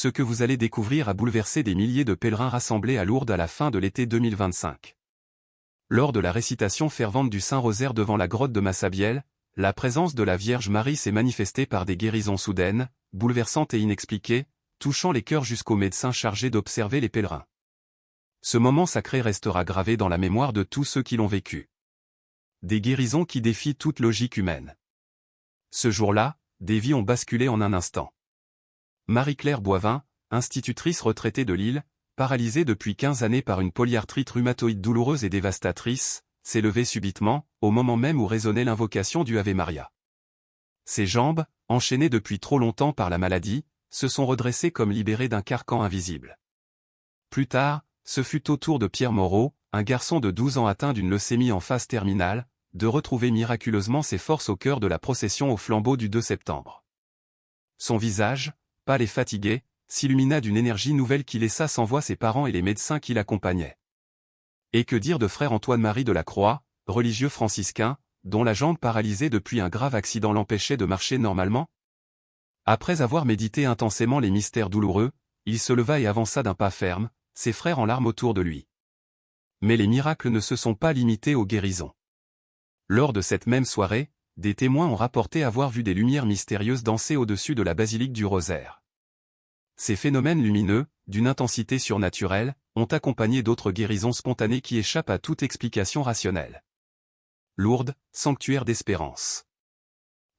Ce que vous allez découvrir a bouleversé des milliers de pèlerins rassemblés à Lourdes à la fin de l'été 2025. Lors de la récitation fervente du Saint-Rosaire devant la grotte de Massabielle, la présence de la Vierge Marie s'est manifestée par des guérisons soudaines, bouleversantes et inexpliquées, touchant les cœurs jusqu'aux médecins chargés d'observer les pèlerins. Ce moment sacré restera gravé dans la mémoire de tous ceux qui l'ont vécu. Des guérisons qui défient toute logique humaine. Ce jour-là, des vies ont basculé en un instant. Marie-Claire Boivin, institutrice retraitée de Lille, paralysée depuis 15 années par une polyarthrite rhumatoïde douloureuse et dévastatrice, s'est levée subitement, au moment même où résonnait l'invocation du Ave Maria. Ses jambes, enchaînées depuis trop longtemps par la maladie, se sont redressées comme libérées d'un carcan invisible. Plus tard, ce fut au tour de Pierre Moreau, un garçon de 12 ans atteint d'une leucémie en phase terminale, de retrouver miraculeusement ses forces au cœur de la procession au flambeau du 2 septembre. Son visage, pâle et fatigué, s'illumina d'une énergie nouvelle qui laissa sans voix ses parents et les médecins qui l'accompagnaient. Et que dire de frère Antoine-Marie de la Croix, religieux franciscain, dont la jambe paralysée depuis un grave accident l'empêchait de marcher normalement? Après avoir médité intensément les mystères douloureux, il se leva et avança d'un pas ferme, ses frères en larmes autour de lui. Mais les miracles ne se sont pas limités aux guérisons. Lors de cette même soirée, des témoins ont rapporté avoir vu des lumières mystérieuses danser au-dessus de la basilique du Rosaire. Ces phénomènes lumineux, d'une intensité surnaturelle, ont accompagné d'autres guérisons spontanées qui échappent à toute explication rationnelle. Lourdes, sanctuaire d'espérance.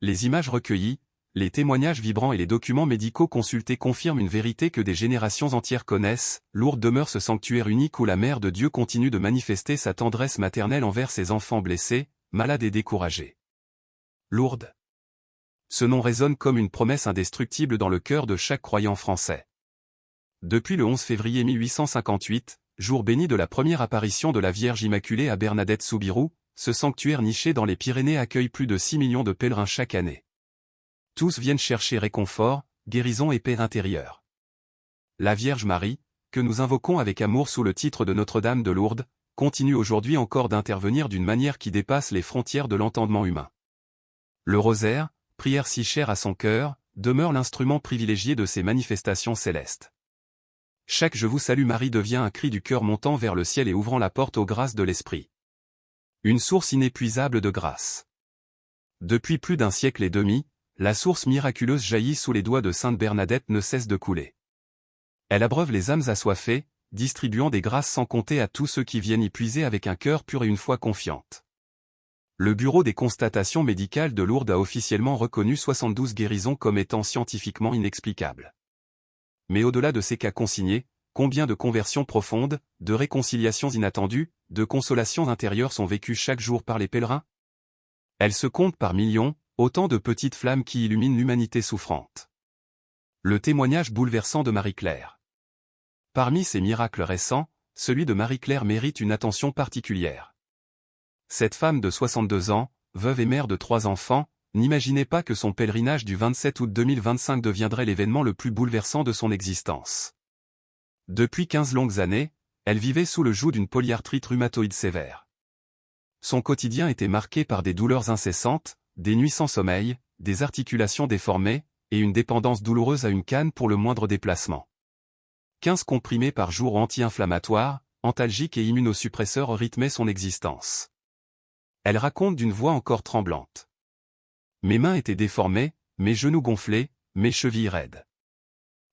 Les images recueillies, les témoignages vibrants et les documents médicaux consultés confirment une vérité que des générations entières connaissent. Lourdes demeure ce sanctuaire unique où la Mère de Dieu continue de manifester sa tendresse maternelle envers ses enfants blessés, malades et découragés. Lourdes. Ce nom résonne comme une promesse indestructible dans le cœur de chaque croyant français. Depuis le 11 février 1858, jour béni de la première apparition de la Vierge Immaculée à Bernadette-Soubirous, ce sanctuaire niché dans les Pyrénées accueille plus de 6 millions de pèlerins chaque année. Tous viennent chercher réconfort, guérison et paix intérieure. La Vierge Marie, que nous invoquons avec amour sous le titre de Notre-Dame de Lourdes, continue aujourd'hui encore d'intervenir d'une manière qui dépasse les frontières de l'entendement humain. Le rosaire, prière si chère à son cœur, demeure l'instrument privilégié de ces manifestations célestes. Chaque Je vous salue Marie devient un cri du cœur montant vers le ciel et ouvrant la porte aux grâces de l'Esprit. Une source inépuisable de grâce. Depuis plus d'un siècle et demi, la source miraculeuse jaillit sous les doigts de Sainte Bernadette ne cesse de couler. Elle abreuve les âmes assoiffées, distribuant des grâces sans compter à tous ceux qui viennent y puiser avec un cœur pur et une foi confiante. Le Bureau des constatations médicales de Lourdes a officiellement reconnu 72 guérisons comme étant scientifiquement inexplicables. Mais au-delà de ces cas consignés, combien de conversions profondes, de réconciliations inattendues, de consolations intérieures sont vécues chaque jour par les pèlerins? Elles se comptent par millions, autant de petites flammes qui illuminent l'humanité souffrante. Le témoignage bouleversant de Marie-Claire. Parmi ces miracles récents, celui de Marie-Claire mérite une attention particulière. Cette femme de 62 ans, veuve et mère de 3 enfants, n'imaginait pas que son pèlerinage du 27 août 2025 deviendrait l'événement le plus bouleversant de son existence. Depuis 15 longues années, elle vivait sous le joug d'une polyarthrite rhumatoïde sévère. Son quotidien était marqué par des douleurs incessantes, des nuits sans sommeil, des articulations déformées, et une dépendance douloureuse à une canne pour le moindre déplacement. 15 comprimés par jour anti-inflammatoires, antalgiques et immunosuppresseurs rythmaient son existence. Elle raconte d'une voix encore tremblante. Mes mains étaient déformées, mes genoux gonflés, mes chevilles raides.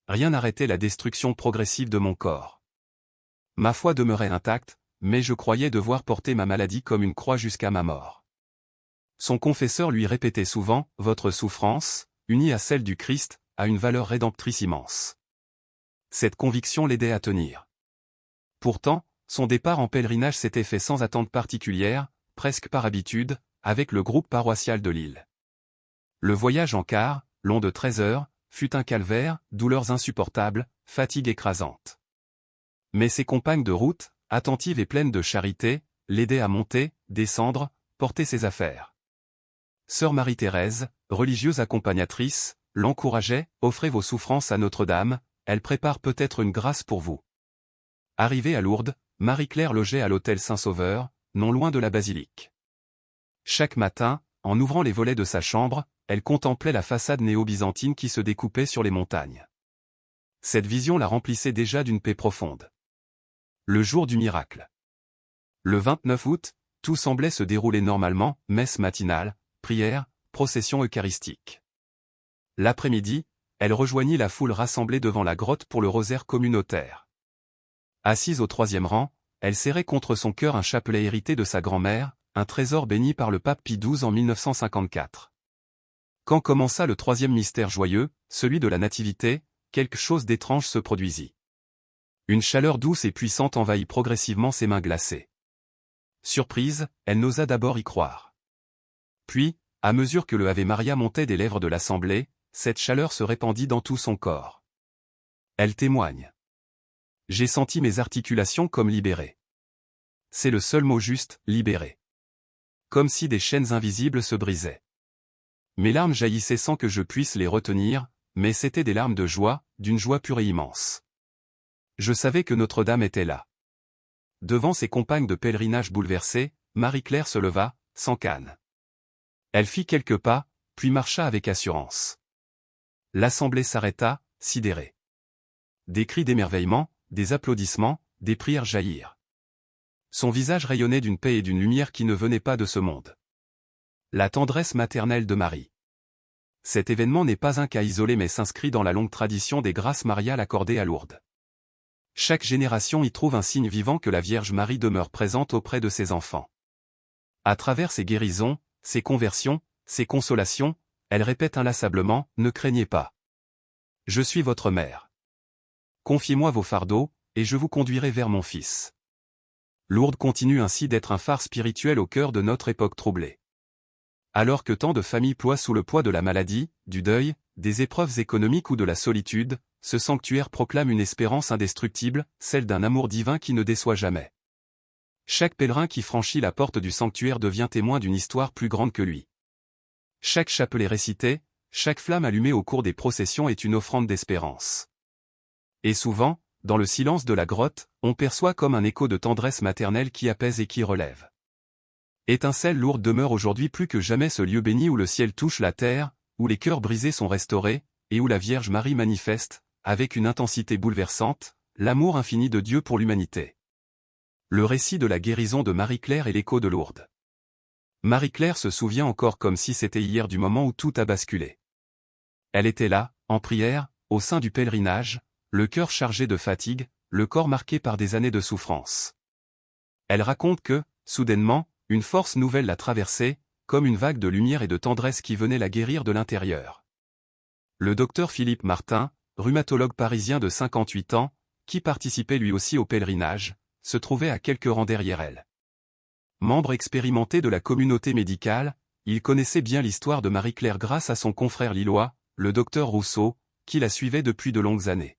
Rien n'arrêtait la destruction progressive de mon corps. Ma foi demeurait intacte, mais je croyais devoir porter ma maladie comme une croix jusqu'à ma mort. Son confesseur lui répétait souvent, « Votre souffrance, unie à celle du Christ, a une valeur rédemptrice immense. » Cette conviction l'aidait à tenir. Pourtant, son départ en pèlerinage s'était fait sans attente particulière, presque par habitude, avec le groupe paroissial de Lille. Le voyage en car, long de 13 heures, fut un calvaire, douleurs insupportables, fatigue écrasante. Mais ses compagnes de route, attentives et pleines de charité, l'aidaient à monter, descendre, porter ses affaires. Sœur Marie-Thérèse, religieuse accompagnatrice, l'encourageait, « Offrez vos souffrances à Notre-Dame, elle prépare peut-être une grâce pour vous. » Arrivée à Lourdes, Marie-Claire logeait à l'hôtel Saint-Sauveur, non loin de la basilique. Chaque matin, en ouvrant les volets de sa chambre, elle contemplait la façade néo-byzantine qui se découpait sur les montagnes. cette vision la remplissait déjà d'une paix profonde. Le jour du miracle. Le 29 août, tout semblait se dérouler normalement, messe matinale, prière, procession eucharistique. L'après-midi, elle rejoignit la foule rassemblée devant la grotte pour le rosaire communautaire. Assise au 3e rang, elle serrait contre son cœur un chapelet hérité de sa grand-mère, un trésor béni par le pape Pie XII en 1954. Quand commença le 3e mystère joyeux, celui de la Nativité, quelque chose d'étrange se produisit. Une chaleur douce et puissante envahit progressivement ses mains glacées. Surprise, elle n'osa d'abord y croire. Puis, à mesure que le Ave Maria montait des lèvres de l'assemblée, cette chaleur se répandit dans tout son corps. Elle témoigne. J'ai senti mes articulations comme libérées. C'est le seul mot juste, libérées. Comme si des chaînes invisibles se brisaient. Mes larmes jaillissaient sans que je puisse les retenir, mais c'étaient des larmes de joie, d'une joie pure et immense. Je savais que Notre-Dame était là. Devant ses compagnes de pèlerinage bouleversées, Marie-Claire se leva, sans canne. Elle fit quelques pas, puis marcha avec assurance. L'assemblée s'arrêta, sidérée. Des cris d'émerveillement, des applaudissements, des prières jaillirent. Son visage rayonnait d'une paix et d'une lumière qui ne venaient pas de ce monde. La tendresse maternelle de Marie. Cet événement n'est pas un cas isolé mais s'inscrit dans la longue tradition des grâces mariales accordées à Lourdes. Chaque génération y trouve un signe vivant que la Vierge Marie demeure présente auprès de ses enfants. À travers ses guérisons, ses conversions, ses consolations, elle répète inlassablement, ne craignez pas. Je suis votre mère. Confiez-moi vos fardeaux, et je vous conduirai vers mon Fils. Lourdes continue ainsi d'être un phare spirituel au cœur de notre époque troublée. Alors que tant de familles ploient sous le poids de la maladie, du deuil, des épreuves économiques ou de la solitude, ce sanctuaire proclame une espérance indestructible, celle d'un amour divin qui ne déçoit jamais. Chaque pèlerin qui franchit la porte du sanctuaire devient témoin d'une histoire plus grande que lui. Chaque chapelet récité, chaque flamme allumée au cours des processions est une offrande d'espérance. Et souvent, dans le silence de la grotte, on perçoit comme un écho de tendresse maternelle qui apaise et qui relève. Étincelle Lourdes demeure aujourd'hui plus que jamais ce lieu béni où le ciel touche la terre, où les cœurs brisés sont restaurés, et où la Vierge Marie manifeste, avec une intensité bouleversante, l'amour infini de Dieu pour l'humanité. Le récit de la guérison de Marie-Claire est l'écho de Lourdes. Marie-Claire se souvient encore comme si c'était hier du moment où tout a basculé. Elle était là, en prière, au sein du pèlerinage, le cœur chargé de fatigue, le corps marqué par des années de souffrance. Elle raconte que, soudainement, une force nouvelle l'a traversée, comme une vague de lumière et de tendresse qui venait la guérir de l'intérieur. Le docteur Philippe Martin, rhumatologue parisien de 58 ans, qui participait lui aussi au pèlerinage, se trouvait à quelques rangs derrière elle. Membre expérimenté de la communauté médicale, il connaissait bien l'histoire de Marie-Claire grâce à son confrère lillois, le docteur Rousseau, qui la suivait depuis de longues années.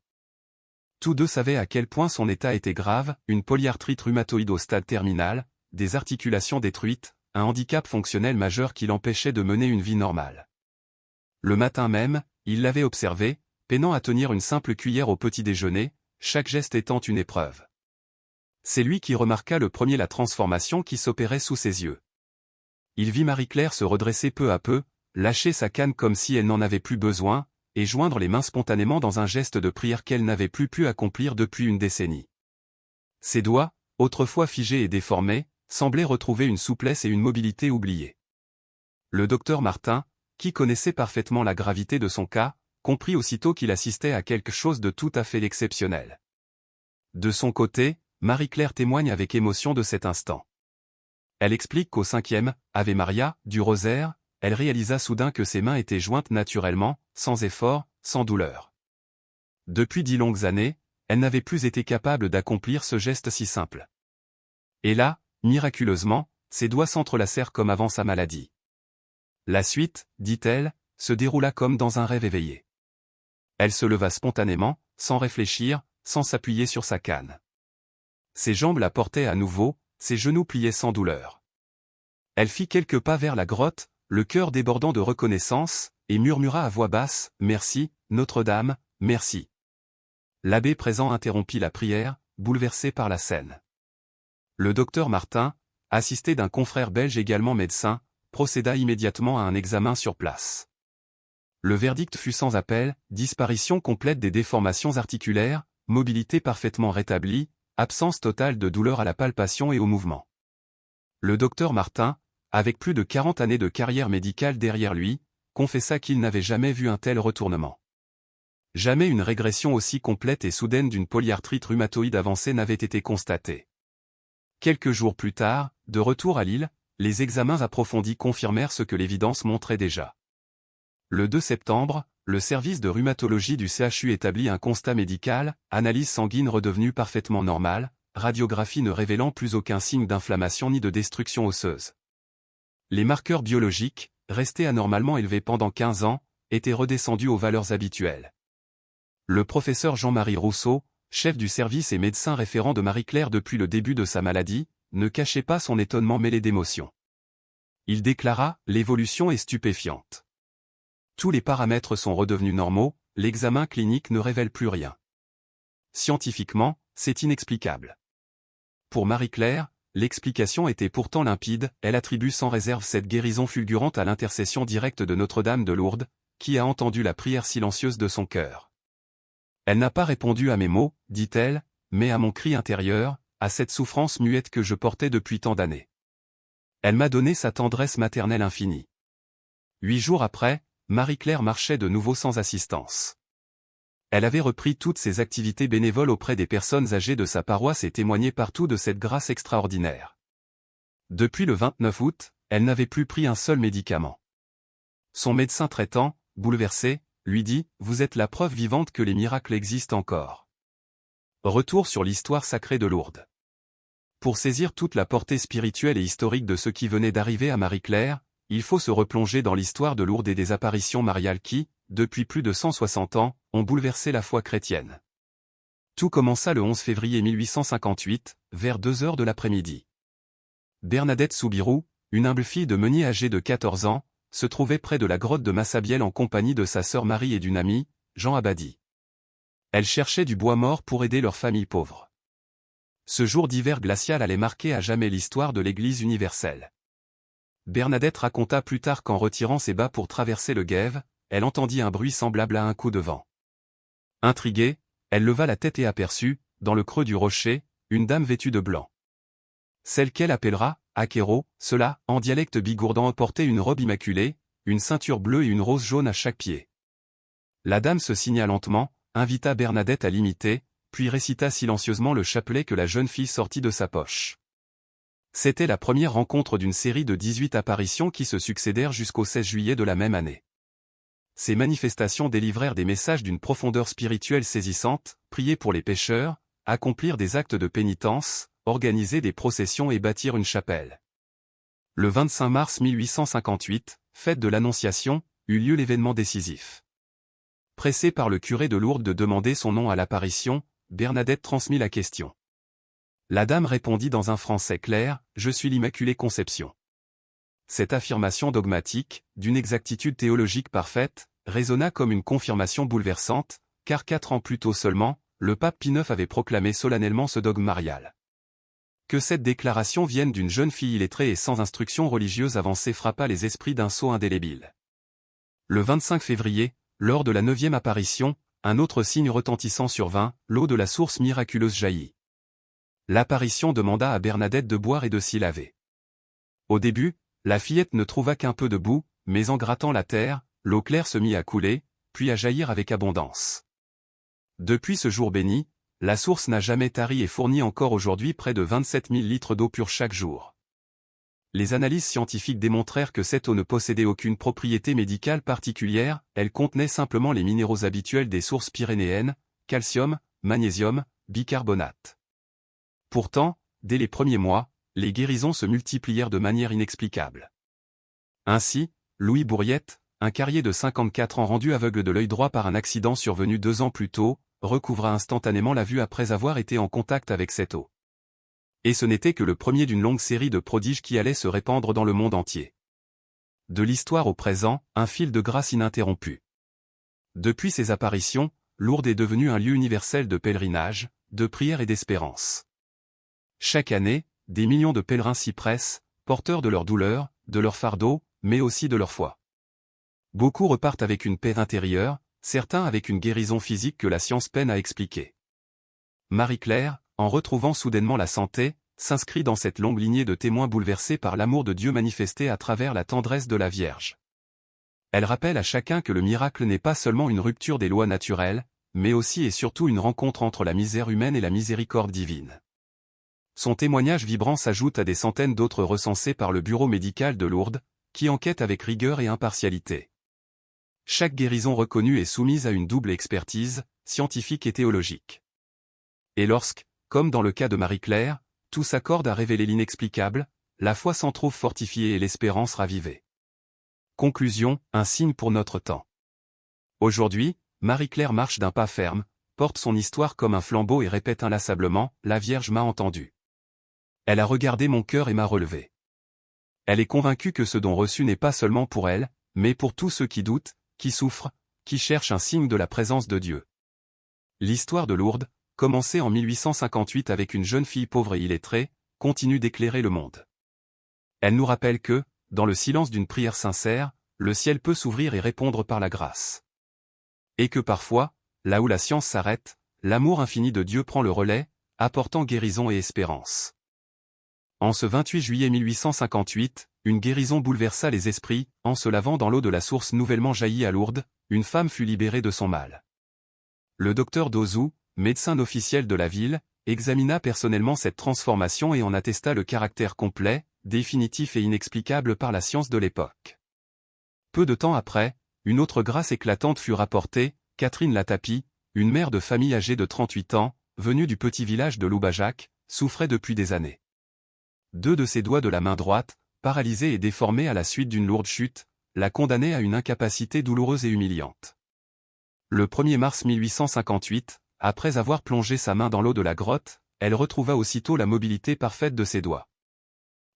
Tous deux savaient à quel point son état était grave, une polyarthrite rhumatoïde au stade terminal, des articulations détruites, un handicap fonctionnel majeur qui l'empêchait de mener une vie normale. Le matin même, il l'avait observée, peinant à tenir une simple cuillère au petit déjeuner, chaque geste étant une épreuve. C'est lui qui remarqua le premier la transformation qui s'opérait sous ses yeux. Il vit Marie-Claire se redresser peu à peu, lâcher sa canne comme si elle n'en avait plus besoin, et joindre les mains spontanément dans un geste de prière qu'elle n'avait plus pu accomplir depuis une décennie. Ses doigts, autrefois figés et déformés, semblaient retrouver une souplesse et une mobilité oubliées. Le docteur Martin, qui connaissait parfaitement la gravité de son cas, comprit aussitôt qu'il assistait à quelque chose de tout à fait exceptionnel. De son côté, Marie-Claire témoigne avec émotion de cet instant. Elle explique qu'au 5e Ave Maria du rosaire, elle réalisa soudain que ses mains étaient jointes naturellement, sans effort, sans douleur. Depuis 10 longues années, elle n'avait plus été capable d'accomplir ce geste si simple. Et là, miraculeusement, ses doigts s'entrelacèrent comme avant sa maladie. La suite, dit-elle, se déroula comme dans un rêve éveillé. Elle se leva spontanément, sans réfléchir, sans s'appuyer sur sa canne. Ses jambes la portaient à nouveau, ses genoux pliaient sans douleur. Elle fit quelques pas vers la grotte, le cœur débordant de reconnaissance, et murmura à voix basse, « Merci, Notre-Dame, merci ». L'abbé présent interrompit la prière, bouleversé par la scène. Le docteur Martin, assisté d'un confrère belge également médecin, procéda immédiatement à un examen sur place. Le verdict fut sans appel, disparition complète des déformations articulaires, mobilité parfaitement rétablie, absence totale de douleur à la palpation et au mouvement. Le docteur Martin, avec plus de 40 années de carrière médicale derrière lui, confessa qu'il n'avait jamais vu un tel retournement. Jamais une régression aussi complète et soudaine d'une polyarthrite rhumatoïde avancée n'avait été constatée. Quelques jours plus tard, de retour à Lille, les examens approfondis confirmèrent ce que l'évidence montrait déjà. Le 2 septembre, le service de rhumatologie du CHU établit un constat médical, analyse sanguine redevenue parfaitement normale, radiographie ne révélant plus aucun signe d'inflammation ni de destruction osseuse. Les marqueurs biologiques, restés anormalement élevés pendant 15 ans, étaient redescendus aux valeurs habituelles. Le professeur Jean-Marie Rousseau, chef du service et médecin référent de Marie-Claire depuis le début de sa maladie, ne cachait pas son étonnement mêlé d'émotion. Il déclara « L'évolution est stupéfiante. Tous les paramètres sont redevenus normaux, l'examen clinique ne révèle plus rien. Scientifiquement, c'est inexplicable. » Pour Marie-Claire, l'explication était pourtant limpide, elle attribue sans réserve cette guérison fulgurante à l'intercession directe de Notre-Dame de Lourdes, qui a entendu la prière silencieuse de son cœur. Elle n'a pas répondu à mes mots, dit-elle, mais à mon cri intérieur, à cette souffrance muette que je portais depuis tant d'années. Elle m'a donné sa tendresse maternelle infinie. 8 jours après, Marie-Claire marchait de nouveau sans assistance. Elle avait repris toutes ses activités bénévoles auprès des personnes âgées de sa paroisse et témoignait partout de cette grâce extraordinaire. Depuis le 29 août, elle n'avait plus pris un seul médicament. Son médecin traitant, bouleversé, lui dit « Vous êtes la preuve vivante que les miracles existent encore. » Retour sur l'histoire sacrée de Lourdes. Pour saisir toute la portée spirituelle et historique de ce qui venait d'arriver à Marie-Claire, il faut se replonger dans l'histoire de Lourdes et des apparitions mariales qui, depuis plus de 160 ans, ont bouleversé la foi chrétienne. Tout commença le 11 février 1858, vers 2 heures de l'après-midi. Bernadette Soubirous, une humble fille de meunier âgée de 14 ans, se trouvait près de la grotte de Massabielle en compagnie de sa sœur Marie et d'une amie, Jean Abadi. Elle cherchait du bois mort pour aider leur famille pauvre. Ce jour d'hiver glacial allait marquer à jamais l'histoire de l'Église universelle. Bernadette raconta plus tard qu'en retirant ses bas pour traverser le Guève, elle entendit un bruit semblable à un coup de vent. Intriguée, elle leva la tête et aperçut, dans le creux du rocher, une dame vêtue de blanc. Celle qu'elle appellera Akero, cela, en dialecte bigourdan, portait une robe immaculée, une ceinture bleue et une rose jaune à chaque pied. La dame se signa lentement, invita Bernadette à l'imiter, puis récita silencieusement le chapelet que la jeune fille sortit de sa poche. C'était la première rencontre d'une série de 18 apparitions qui se succédèrent jusqu'au 16 juillet de la même année. Ces manifestations délivrèrent des messages d'une profondeur spirituelle saisissante, prier pour les pécheurs, accomplir des actes de pénitence, organiser des processions et bâtir une chapelle. Le 25 mars 1858, fête de l'Annonciation, eut lieu l'événement décisif. Pressée par le curé de Lourdes de demander son nom à l'apparition, Bernadette transmit la question. La dame répondit dans un français clair, « Je suis l'Immaculée Conception ». Cette affirmation dogmatique, d'une exactitude théologique parfaite, résonna comme une confirmation bouleversante, car 4 ans plus tôt seulement, le pape Pie IX avait proclamé solennellement ce dogme marial. Que cette déclaration vienne d'une jeune fille illettrée et sans instruction religieuse avancée frappa les esprits d'un sceau indélébile. Le 25 février, lors de la 9e apparition, un autre signe retentissant survint, l'eau de la source miraculeuse jaillit. L'apparition demanda à Bernadette de boire et de s'y laver. Au début, la fillette ne trouva qu'un peu de boue, mais en grattant la terre, l'eau claire se mit à couler, puis à jaillir avec abondance. Depuis ce jour béni, la source n'a jamais tari et fournit encore aujourd'hui près de 27 000 litres d'eau pure chaque jour. Les analyses scientifiques démontrèrent que cette eau ne possédait aucune propriété médicale particulière, elle contenait simplement les minéraux habituels des sources pyrénéennes, calcium, magnésium, bicarbonate. Pourtant, dès les premiers mois, les guérisons se multiplièrent de manière inexplicable. Ainsi, Louis Bourriette, un carrier de 54 ans rendu aveugle de l'œil droit par un accident survenu 2 ans plus tôt, recouvra instantanément la vue après avoir été en contact avec cette eau. Et ce n'était que le premier d'une longue série de prodiges qui allait se répandre dans le monde entier. De l'histoire au présent, un fil de grâce ininterrompu. Depuis ces apparitions, Lourdes est devenu un lieu universel de pèlerinage, de prière et d'espérance. Chaque année, des millions de pèlerins s'y pressent, porteurs de leur douleur, de leur fardeau, mais aussi de leur foi. Beaucoup repartent avec une paix intérieure, certains avec une guérison physique que la science peine à expliquer. Marie-Claire, en retrouvant soudainement la santé, s'inscrit dans cette longue lignée de témoins bouleversés par l'amour de Dieu manifesté à travers la tendresse de la Vierge. Elle rappelle à chacun que le miracle n'est pas seulement une rupture des lois naturelles, mais aussi et surtout une rencontre entre la misère humaine et la miséricorde divine. Son témoignage vibrant s'ajoute à des centaines d'autres recensés par le bureau médical de Lourdes, qui enquête avec rigueur et impartialité. Chaque guérison reconnue est soumise à une double expertise, scientifique et théologique. Et lorsque, comme dans le cas de Marie-Claire, tout s'accorde à révéler l'inexplicable, la foi s'en trouve fortifiée et l'espérance ravivée. Conclusion, un signe pour notre temps. Aujourd'hui, Marie-Claire marche d'un pas ferme, porte son histoire comme un flambeau et répète inlassablement, « La Vierge m'a entendu. Elle a regardé mon cœur et m'a relevé. » Elle est convaincue que ce don reçu n'est pas seulement pour elle, mais pour tous ceux qui doutent, qui souffrent, qui cherchent un signe de la présence de Dieu. L'histoire de Lourdes, commencée en 1858 avec une jeune fille pauvre et illettrée, continue d'éclairer le monde. Elle nous rappelle que, dans le silence d'une prière sincère, le ciel peut s'ouvrir et répondre par la grâce. Et que parfois, là où la science s'arrête, l'amour infini de Dieu prend le relais, apportant guérison et espérance. En ce 28 juillet 1858, une guérison bouleversa les esprits, en se lavant dans l'eau de la source nouvellement jaillie à Lourdes, une femme fut libérée de son mal. Le docteur Dozou, médecin officiel de la ville, examina personnellement cette transformation et en attesta le caractère complet, définitif et inexplicable par la science de l'époque. Peu de temps après, une autre grâce éclatante fut rapportée, Catherine Latapie, une mère de famille âgée de 38 ans, venue du petit village de Loubajac, souffrait depuis des années. 2 de ses doigts de la main droite, paralysés et déformés à la suite d'une lourde chute, la condamnaient à une incapacité douloureuse et humiliante. Le 1er mars 1858, après avoir plongé sa main dans l'eau de la grotte, elle retrouva aussitôt la mobilité parfaite de ses doigts.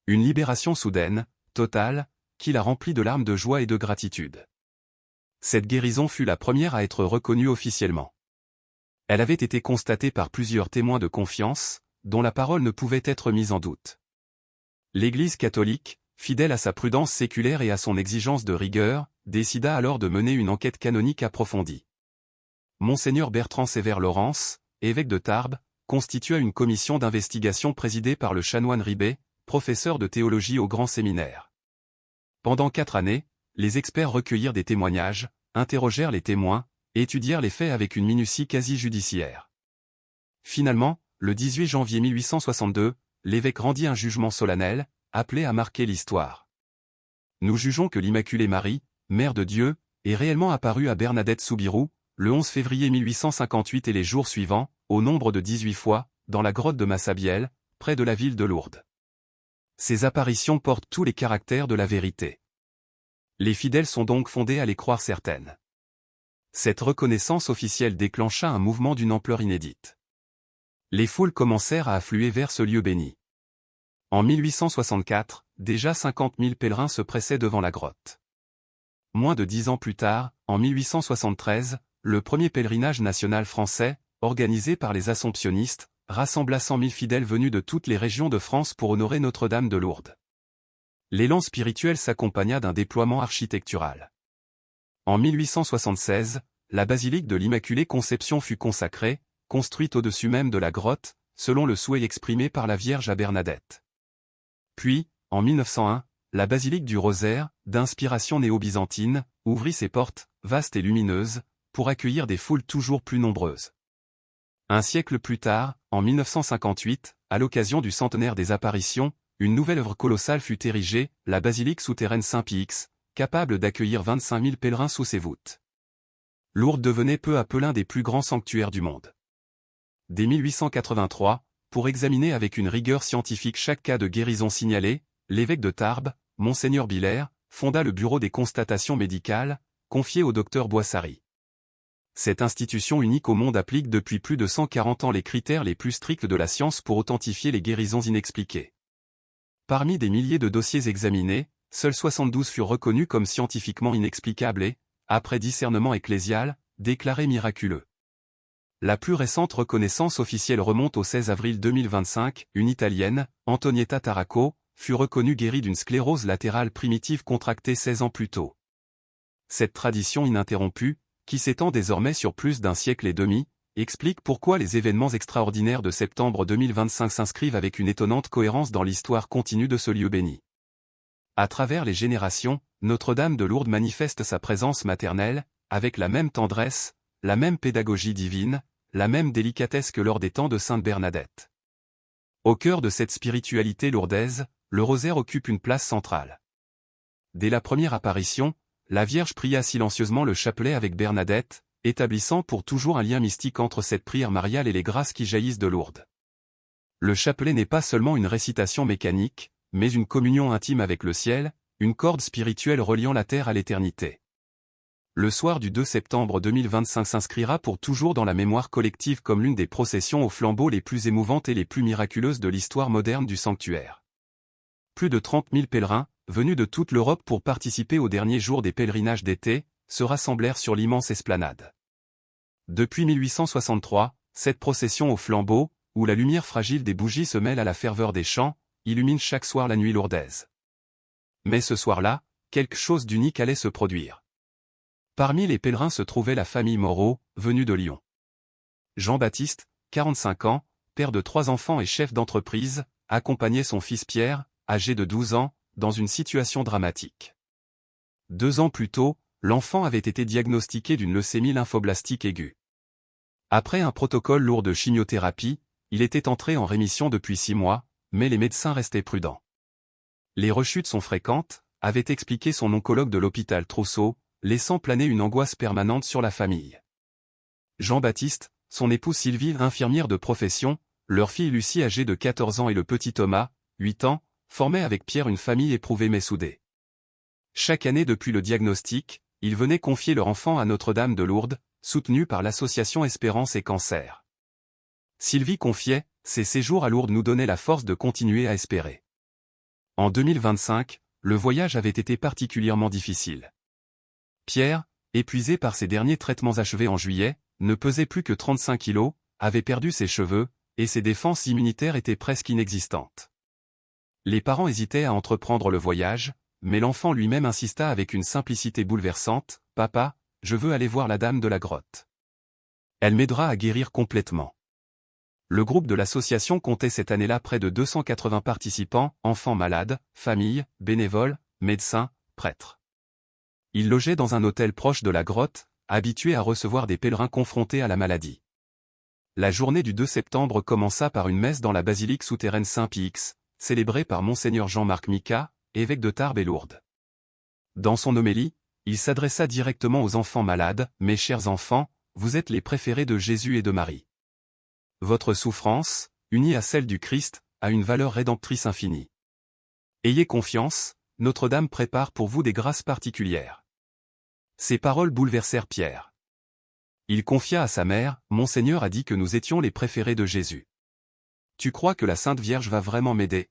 Une libération soudaine, totale, qui la remplit de larmes de joie et de gratitude. Cette guérison fut la première à être reconnue officiellement. Elle avait été constatée par plusieurs témoins de confiance, dont la parole ne pouvait être mise en doute. L'Église catholique, fidèle à sa prudence séculaire et à son exigence de rigueur, décida alors de mener une enquête canonique approfondie. Monseigneur Bertrand Sévère Laurence, évêque de Tarbes, constitua une commission d'investigation présidée par le chanoine Ribet, professeur de théologie au Grand Séminaire. Pendant 4 années, les experts recueillirent des témoignages, interrogèrent les témoins, et étudièrent les faits avec une minutie quasi-judiciaire. Finalement, le 18 janvier 1862, l'évêque rendit un jugement solennel, appelé à marquer l'histoire. Nous jugeons que l'Immaculée Marie, Mère de Dieu, est réellement apparue à Bernadette Soubirous, le 11 février 1858 et les jours suivants, au nombre de 18 fois, dans la grotte de Massabielle, près de la ville de Lourdes. Ces apparitions portent tous les caractères de la vérité. Les fidèles sont donc fondés à les croire certaines. Cette reconnaissance officielle déclencha un mouvement d'une ampleur inédite. Les foules commencèrent à affluer vers ce lieu béni. En 1864, déjà 50 000 pèlerins se pressaient devant la grotte. Moins de 10 ans plus tard, en 1873, le premier pèlerinage national français, organisé par les Assomptionnistes, rassembla 100 000 fidèles venus de toutes les régions de France pour honorer Notre-Dame de Lourdes. L'élan spirituel s'accompagna d'un déploiement architectural. En 1876, la basilique de l'Immaculée Conception fut consacrée, construite au-dessus même de la grotte, selon le souhait exprimé par la Vierge à Bernadette. Puis, en 1901, la basilique du Rosaire, d'inspiration néo-byzantine, ouvrit ses portes, vastes et lumineuses, pour accueillir des foules toujours plus nombreuses. Un siècle plus tard, en 1958, à l'occasion du centenaire des apparitions, une nouvelle œuvre colossale fut érigée, la basilique souterraine Saint-Pie, capable d'accueillir 25 000 pèlerins sous ses voûtes. Lourdes devenait peu à peu l'un des plus grands sanctuaires du monde. Dès 1883, pour examiner avec une rigueur scientifique chaque cas de guérison signalé, l'évêque de Tarbes, Monseigneur Biller, fonda le bureau des constatations médicales, confié au docteur Boissary. Cette institution unique au monde applique depuis plus de 140 ans les critères les plus stricts de la science pour authentifier les guérisons inexpliquées. Parmi des milliers de dossiers examinés, seuls 72 furent reconnus comme scientifiquement inexplicables et, après discernement ecclésial, déclarés miraculeux. La plus récente reconnaissance officielle remonte au 16 avril 2025, une Italienne, Antonietta Tarraco, fut reconnue guérie d'une sclérose latérale primitive contractée 16 ans plus tôt. Cette tradition ininterrompue, qui s'étend désormais sur plus d'un siècle et demi, explique pourquoi les événements extraordinaires de septembre 2025 s'inscrivent avec une étonnante cohérence dans l'histoire continue de ce lieu béni. À travers les générations, Notre-Dame de Lourdes manifeste sa présence maternelle, avec la même tendresse, la même pédagogie divine, la même délicatesse que lors des temps de Sainte Bernadette. Au cœur de cette spiritualité lourdaise, le rosaire occupe une place centrale. Dès la première apparition, la Vierge pria silencieusement le chapelet avec Bernadette, établissant pour toujours un lien mystique entre cette prière mariale et les grâces qui jaillissent de Lourdes. Le chapelet n'est pas seulement une récitation mécanique, mais une communion intime avec le ciel, une corde spirituelle reliant la terre à l'éternité. Le soir du 2 septembre 2025 s'inscrira pour toujours dans la mémoire collective comme l'une des processions aux flambeaux les plus émouvantes et les plus miraculeuses de l'histoire moderne du sanctuaire. Plus de 30 000 pèlerins, venus de toute l'Europe pour participer au dernier jour des pèlerinages d'été, se rassemblèrent sur l'immense esplanade. Depuis 1863, cette procession aux flambeaux, où la lumière fragile des bougies se mêle à la ferveur des chants, illumine chaque soir la nuit lourdaise. Mais ce soir-là, quelque chose d'unique allait se produire. Parmi les pèlerins se trouvait la famille Moreau, venue de Lyon. Jean-Baptiste, 45 ans, père de 3 enfants et chef d'entreprise, accompagnait son fils Pierre, âgé de 12 ans, dans une situation dramatique. 2 ans plus tôt, l'enfant avait été diagnostiqué d'une leucémie lymphoblastique aiguë. Après un protocole lourd de chimiothérapie, il était entré en rémission depuis 6 mois, mais les médecins restaient prudents. Les rechutes sont fréquentes, avait expliqué son oncologue de l'hôpital Trousseau, laissant planer une angoisse permanente sur la famille. Jean-Baptiste, son épouse Sylvie, infirmière de profession, leur fille Lucie âgée de 14 ans et le petit Thomas, 8 ans, formaient avec Pierre une famille éprouvée mais soudée. Chaque année depuis le diagnostic, ils venaient confier leur enfant à Notre-Dame de Lourdes, soutenue par l'association Espérance et Cancer. Sylvie confiait, ces séjours à Lourdes nous donnaient la force de continuer à espérer. En 2025, le voyage avait été particulièrement difficile. Pierre, épuisé par ses derniers traitements achevés en juillet, ne pesait plus que 35 kilos, avait perdu ses cheveux, et ses défenses immunitaires étaient presque inexistantes. Les parents hésitaient à entreprendre le voyage, mais l'enfant lui-même insista avec une simplicité bouleversante, « Papa, je veux aller voir la dame de la grotte. Elle m'aidera à guérir complètement. » Le groupe de l'association comptait cette année-là près de 280 participants, enfants malades, familles, bénévoles, médecins, prêtres. Ils logeaient dans un hôtel proche de la grotte, habitués à recevoir des pèlerins confrontés à la maladie. La journée du 2 septembre commença par une messe dans la basilique souterraine Saint-Pix, célébrée par Monseigneur Jean-Marc Mica, évêque de Tarbes et Lourdes. Dans son homélie, il s'adressa directement aux enfants malades, « Mes chers enfants, vous êtes les préférés de Jésus et de Marie. Votre souffrance, unie à celle du Christ, a une valeur rédemptrice infinie. Ayez confiance, Notre-Dame prépare pour vous des grâces particulières. » Ces paroles bouleversèrent Pierre. Il confia à sa mère, « Monseigneur a dit que nous étions les préférés de Jésus. Tu crois que la Sainte Vierge va vraiment m'aider ?»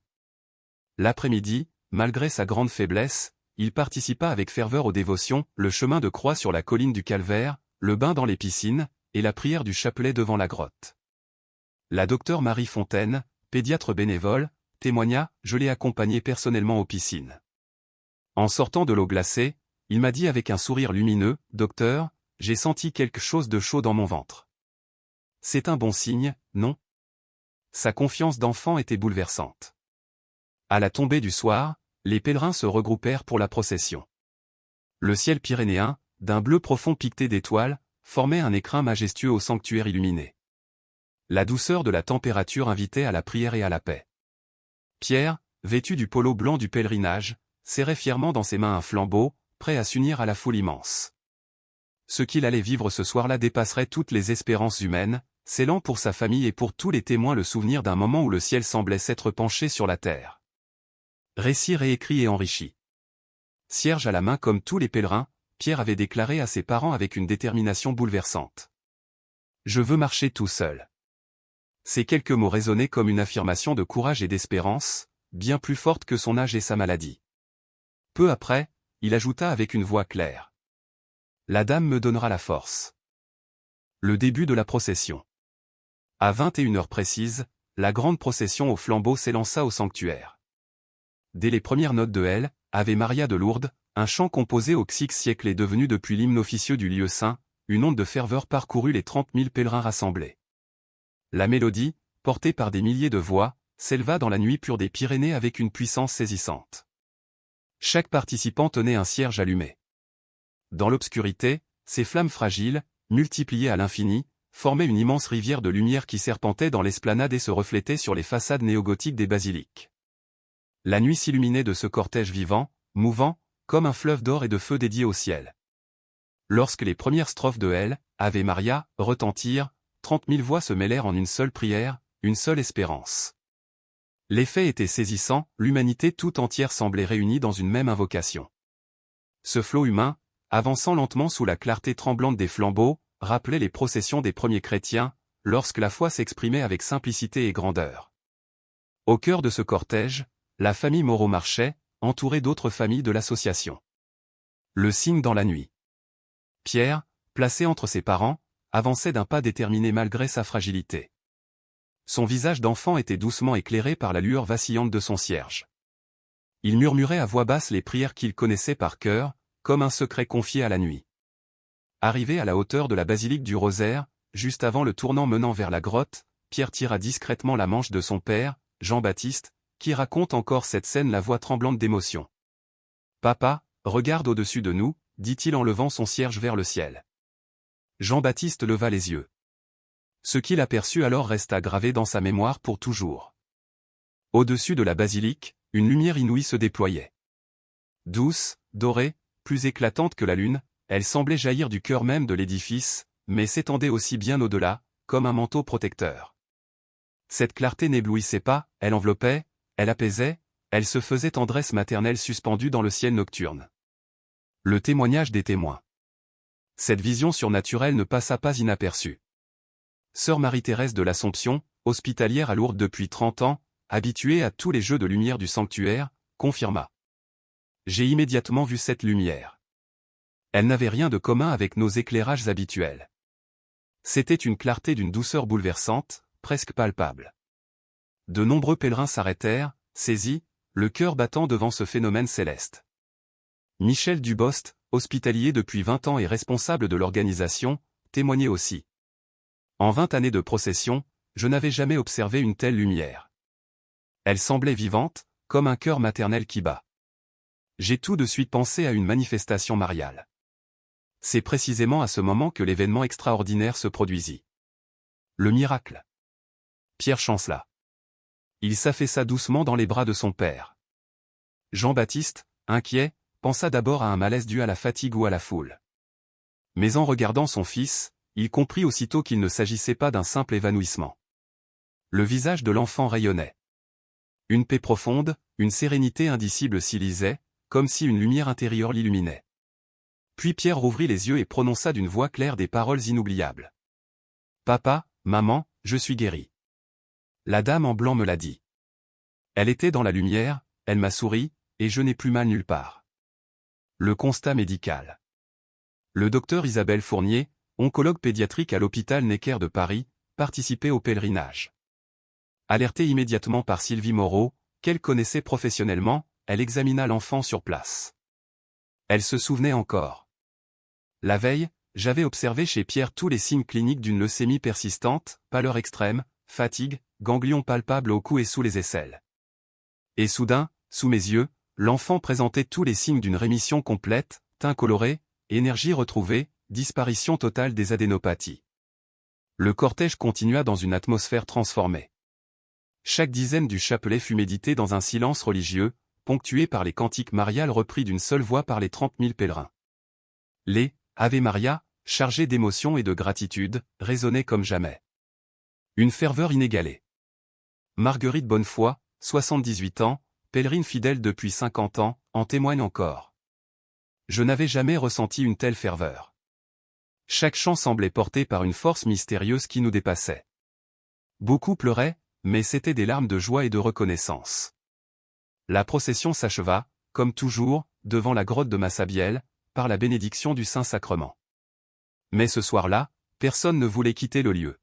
L'après-midi, malgré sa grande faiblesse, il participa avec ferveur aux dévotions, le chemin de croix sur la colline du Calvaire, le bain dans les piscines, et la prière du chapelet devant la grotte. La docteure Marie Fontaine, pédiatre bénévole, témoigna, « Je l'ai accompagné personnellement aux piscines. En sortant de l'eau glacée, il m'a dit avec un sourire lumineux, « Docteur, j'ai senti quelque chose de chaud dans mon ventre. » C'est un bon signe, non ? Sa confiance d'enfant était bouleversante. À la tombée du soir, les pèlerins se regroupèrent pour la procession. Le ciel pyrénéen, d'un bleu profond piqueté d'étoiles, formait un écrin majestueux au sanctuaire illuminé. La douceur de la température invitait à la prière et à la paix. Pierre, vêtu du polo blanc du pèlerinage, serrait fièrement dans ses mains un flambeau, prêt à s'unir à la foule immense. Ce qu'il allait vivre ce soir-là dépasserait toutes les espérances humaines, scellant pour sa famille et pour tous les témoins le souvenir d'un moment où le ciel semblait s'être penché sur la terre. Récit réécrit et enrichi. Cierge à la main comme tous les pèlerins, Pierre avait déclaré à ses parents avec une détermination bouleversante. « Je veux marcher tout seul. » Ces quelques mots résonnaient comme une affirmation de courage et d'espérance, bien plus forte que son âge et sa maladie. Peu après, il ajouta avec une voix claire. « La dame me donnera la force. » Le début de la procession. À 21h précises, la grande procession au flambeau s'élança au sanctuaire. Dès les premières notes de L, Ave Maria de Lourdes, Un chant composé au VIe siècle est devenu depuis l'hymne officieux du lieu saint, une onde de ferveur parcourut les 30 000 pèlerins rassemblés. La mélodie, portée par des milliers de voix, s'éleva dans la nuit pure des Pyrénées avec une puissance saisissante. Chaque participant tenait un cierge allumé. Dans l'obscurité, ces flammes fragiles, multipliées à l'infini, formaient une immense rivière de lumière qui serpentait dans l'esplanade et se reflétait sur les façades néogothiques des basiliques. La nuit s'illuminait de ce cortège vivant, mouvant, comme un fleuve d'or et de feu dédié au ciel. Lorsque les premières strophes de L. Ave Maria retentirent, 30 000 voix se mêlèrent en une seule prière, une seule espérance. L'effet était saisissant, l'humanité tout entière semblait réunie dans une même invocation. Ce flot humain, avançant lentement sous la clarté tremblante des flambeaux, rappelait les processions des premiers chrétiens, lorsque la foi s'exprimait avec simplicité et grandeur. Au cœur de ce cortège, la famille Moreau marchait, entourée d'autres familles de l'association. Le cygne dans la nuit. Pierre, placé entre ses parents, avançait d'un pas déterminé malgré sa fragilité. Son visage d'enfant était doucement éclairé par la lueur vacillante de son cierge. Il murmurait à voix basse les prières qu'il connaissait par cœur, comme un secret confié à la nuit. Arrivé à la hauteur de la basilique du Rosaire, juste avant le tournant menant vers la grotte, Pierre tira discrètement la manche de son père, Jean-Baptiste, qui raconte encore cette scène la voix tremblante d'émotion. « Papa, regarde au-dessus de nous », dit-il en levant son cierge vers le ciel. Jean-Baptiste leva les yeux. Ce qu'il aperçut alors resta gravé dans sa mémoire pour toujours. Au-dessus de la basilique, une lumière inouïe se déployait. Douce, dorée, plus éclatante que la lune, elle semblait jaillir du cœur même de l'édifice, mais s'étendait aussi bien au-delà, comme un manteau protecteur. Cette clarté n'éblouissait pas, elle enveloppait, elle apaisait, elle se faisait tendresse maternelle suspendue dans le ciel nocturne. Le témoignage des témoins. Cette vision surnaturelle ne passa pas inaperçue. Sœur Marie-Thérèse de l'Assomption, hospitalière à Lourdes depuis 30 ans, habituée à tous les jeux de lumière du sanctuaire, confirma. « J'ai immédiatement vu cette lumière. Elle n'avait rien de commun avec nos éclairages habituels. C'était une clarté d'une douceur bouleversante, presque palpable. » De nombreux pèlerins s'arrêtèrent, saisis, le cœur battant devant ce phénomène céleste. Michel Dubost, hospitalier depuis 20 ans et responsable de l'organisation, témoignait aussi. En 20 années de procession, je n'avais jamais observé une telle lumière. Elle semblait vivante, comme un cœur maternel qui bat. J'ai tout de suite pensé à une manifestation mariale. C'est précisément à ce moment que l'événement extraordinaire se produisit. Le miracle. Pierre chancela. Il s'affaissa doucement dans les bras de son père. Jean-Baptiste, inquiet, pensa d'abord à un malaise dû à la fatigue ou à la foule. Mais en regardant son fils, il comprit aussitôt qu'il ne s'agissait pas d'un simple évanouissement. Le visage de l'enfant rayonnait. Une paix profonde, une sérénité indicible s'y lisait, comme si une lumière intérieure l'illuminait. Puis Pierre rouvrit les yeux et prononça d'une voix claire des paroles inoubliables. « Papa, maman, je suis guéri. La dame en blanc me l'a dit. Elle était dans la lumière, elle m'a souri, et je n'ai plus mal nulle part. » Le constat médical. Le docteur Isabelle Fournier, oncologue pédiatrique à l'hôpital Necker de Paris, participait au pèlerinage. Alertée immédiatement par Sylvie Moreau, qu'elle connaissait professionnellement, elle examina l'enfant sur place. Elle se souvenait encore. La veille, j'avais observé chez Pierre tous les signes cliniques d'une leucémie persistante, pâleur extrême, fatigue, ganglions palpables au cou et sous les aisselles. Et soudain, sous mes yeux, l'enfant présentait tous les signes d'une rémission complète, teint coloré, énergie retrouvée, disparition totale des adénopathies. Le cortège continua dans une atmosphère transformée. Chaque dizaine du chapelet fut médité dans un silence religieux, ponctué par les cantiques mariales repris d'une seule voix par les 30 000 pèlerins. Les « Ave Maria », chargés d'émotion et de gratitude, résonnaient comme jamais. Une ferveur inégalée. Marguerite Bonnefoy, 78 ans, pèlerine fidèle depuis 50 ans, en témoigne encore. Je n'avais jamais ressenti une telle ferveur. Chaque chant semblait porté par une force mystérieuse qui nous dépassait. Beaucoup pleuraient, mais c'étaient des larmes de joie et de reconnaissance. La procession s'acheva, comme toujours, devant la grotte de Massabielle, par la bénédiction du Saint-Sacrement. Mais ce soir-là, personne ne voulait quitter le lieu.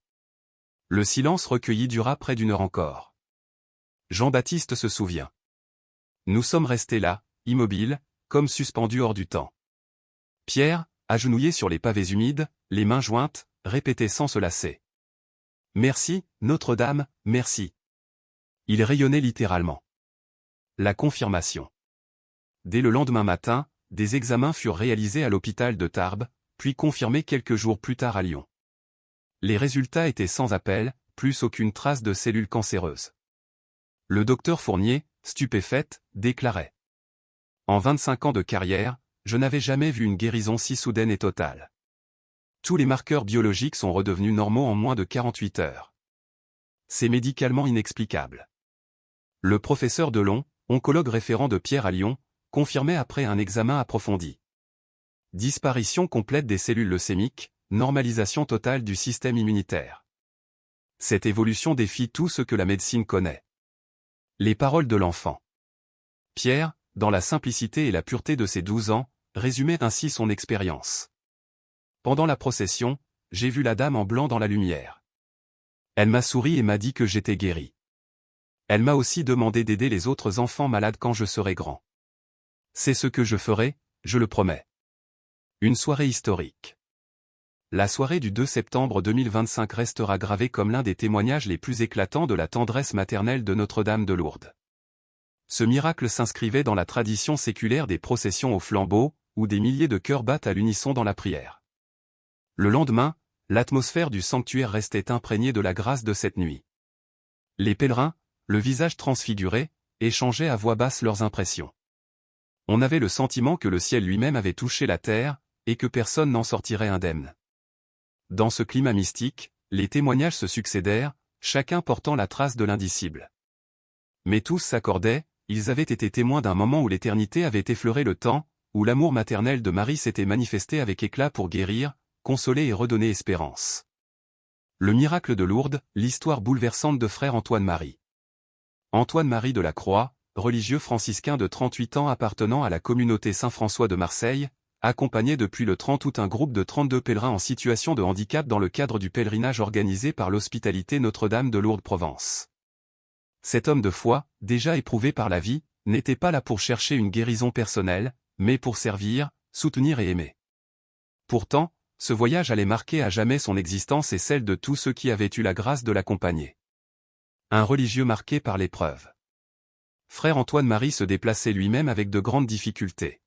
Le silence recueilli dura près d'1 heure encore. Jean-Baptiste se souvient. Nous sommes restés là, immobiles, comme suspendu hors du temps. Pierre, agenouillé sur les pavés humides, les mains jointes, répétait sans se lasser. « Merci, Notre-Dame, merci. » Il rayonnait littéralement. La confirmation. Dès le lendemain matin, des examens furent réalisés à l'hôpital de Tarbes, puis confirmés quelques jours plus tard à Lyon. Les résultats étaient sans appel, plus aucune trace de cellules cancéreuses. Le docteur Fournier, stupéfaite, déclarait: « En 25 ans de carrière, je n'avais jamais vu une guérison si soudaine et totale. Tous les marqueurs biologiques sont redevenus normaux en moins de 48 heures. C'est médicalement inexplicable. » Le professeur Delon, oncologue référent de Pierre à Lyon, confirmait après un examen approfondi. Disparition complète des cellules leucémiques, normalisation totale du système immunitaire. Cette évolution défie tout ce que la médecine connaît. Les paroles de l'enfant. Pierre, dans la simplicité et la pureté de ses 12 ans, résumait ainsi son expérience. Pendant la procession, j'ai vu la dame en blanc dans la lumière. Elle m'a souri et m'a dit que j'étais guéri. Elle m'a aussi demandé d'aider les autres enfants malades quand je serai grand. C'est ce que je ferai, je le promets. Une soirée historique. La soirée du 2 septembre 2025 restera gravée comme l'un des témoignages les plus éclatants de la tendresse maternelle de Notre-Dame de Lourdes. Ce miracle s'inscrivait dans la tradition séculaire des processions au flambeau, où des milliers de cœurs battent à l'unisson dans la prière. Le lendemain, l'atmosphère du sanctuaire restait imprégnée de la grâce de cette nuit. Les pèlerins, le visage transfiguré, échangeaient à voix basse leurs impressions. On avait le sentiment que le ciel lui-même avait touché la terre, et que personne n'en sortirait indemne. Dans ce climat mystique, les témoignages se succédèrent, chacun portant la trace de l'indicible. Mais tous s'accordaient, ils avaient été témoins d'un moment où l'éternité avait effleuré le temps, où l'amour maternel de Marie s'était manifesté avec éclat pour guérir, consoler et redonner espérance. Le miracle de Lourdes, l'histoire bouleversante de frère Antoine-Marie. Antoine-Marie de la Croix, religieux franciscain de 38 ans appartenant à la communauté Saint-François de Marseille, accompagnait depuis le 30 août un groupe de 32 pèlerins en situation de handicap dans le cadre du pèlerinage organisé par l'Hospitalité Notre-Dame de Lourdes-Provence. Cet homme de foi, déjà éprouvé par la vie, n'était pas là pour chercher une guérison personnelle, mais pour servir, soutenir et aimer. Pourtant, ce voyage allait marquer à jamais son existence et celle de tous ceux qui avaient eu la grâce de l'accompagner. Un religieux marqué par l'épreuve. Frère Antoine-Marie se déplaçait lui-même avec de grandes difficultés.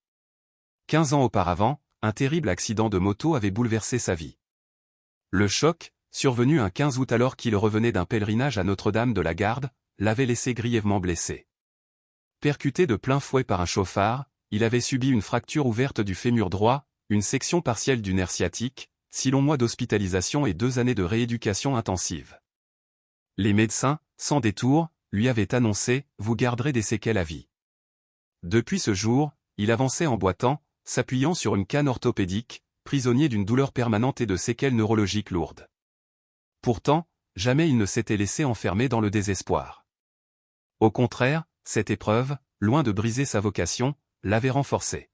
15 ans auparavant, un terrible accident de moto avait bouleversé sa vie. Le choc, survenu un 15 août alors qu'il revenait d'un pèlerinage à Notre-Dame de la Garde, l'avait laissé grièvement blessé. Percuté de plein fouet par un chauffard, il avait subi une fracture ouverte du fémur droit, une section partielle du nerf sciatique, 6 longs mois d'hospitalisation et 2 années de rééducation intensive. Les médecins, sans détour, lui avaient annoncé « Vous garderez des séquelles à vie ». Depuis ce jour, il avançait en boitant, s'appuyant sur une canne orthopédique, prisonnier d'une douleur permanente et de séquelles neurologiques lourdes. Pourtant, jamais il ne s'était laissé enfermer dans le désespoir. Au contraire, cette épreuve, loin de briser sa vocation, l'avait renforcé.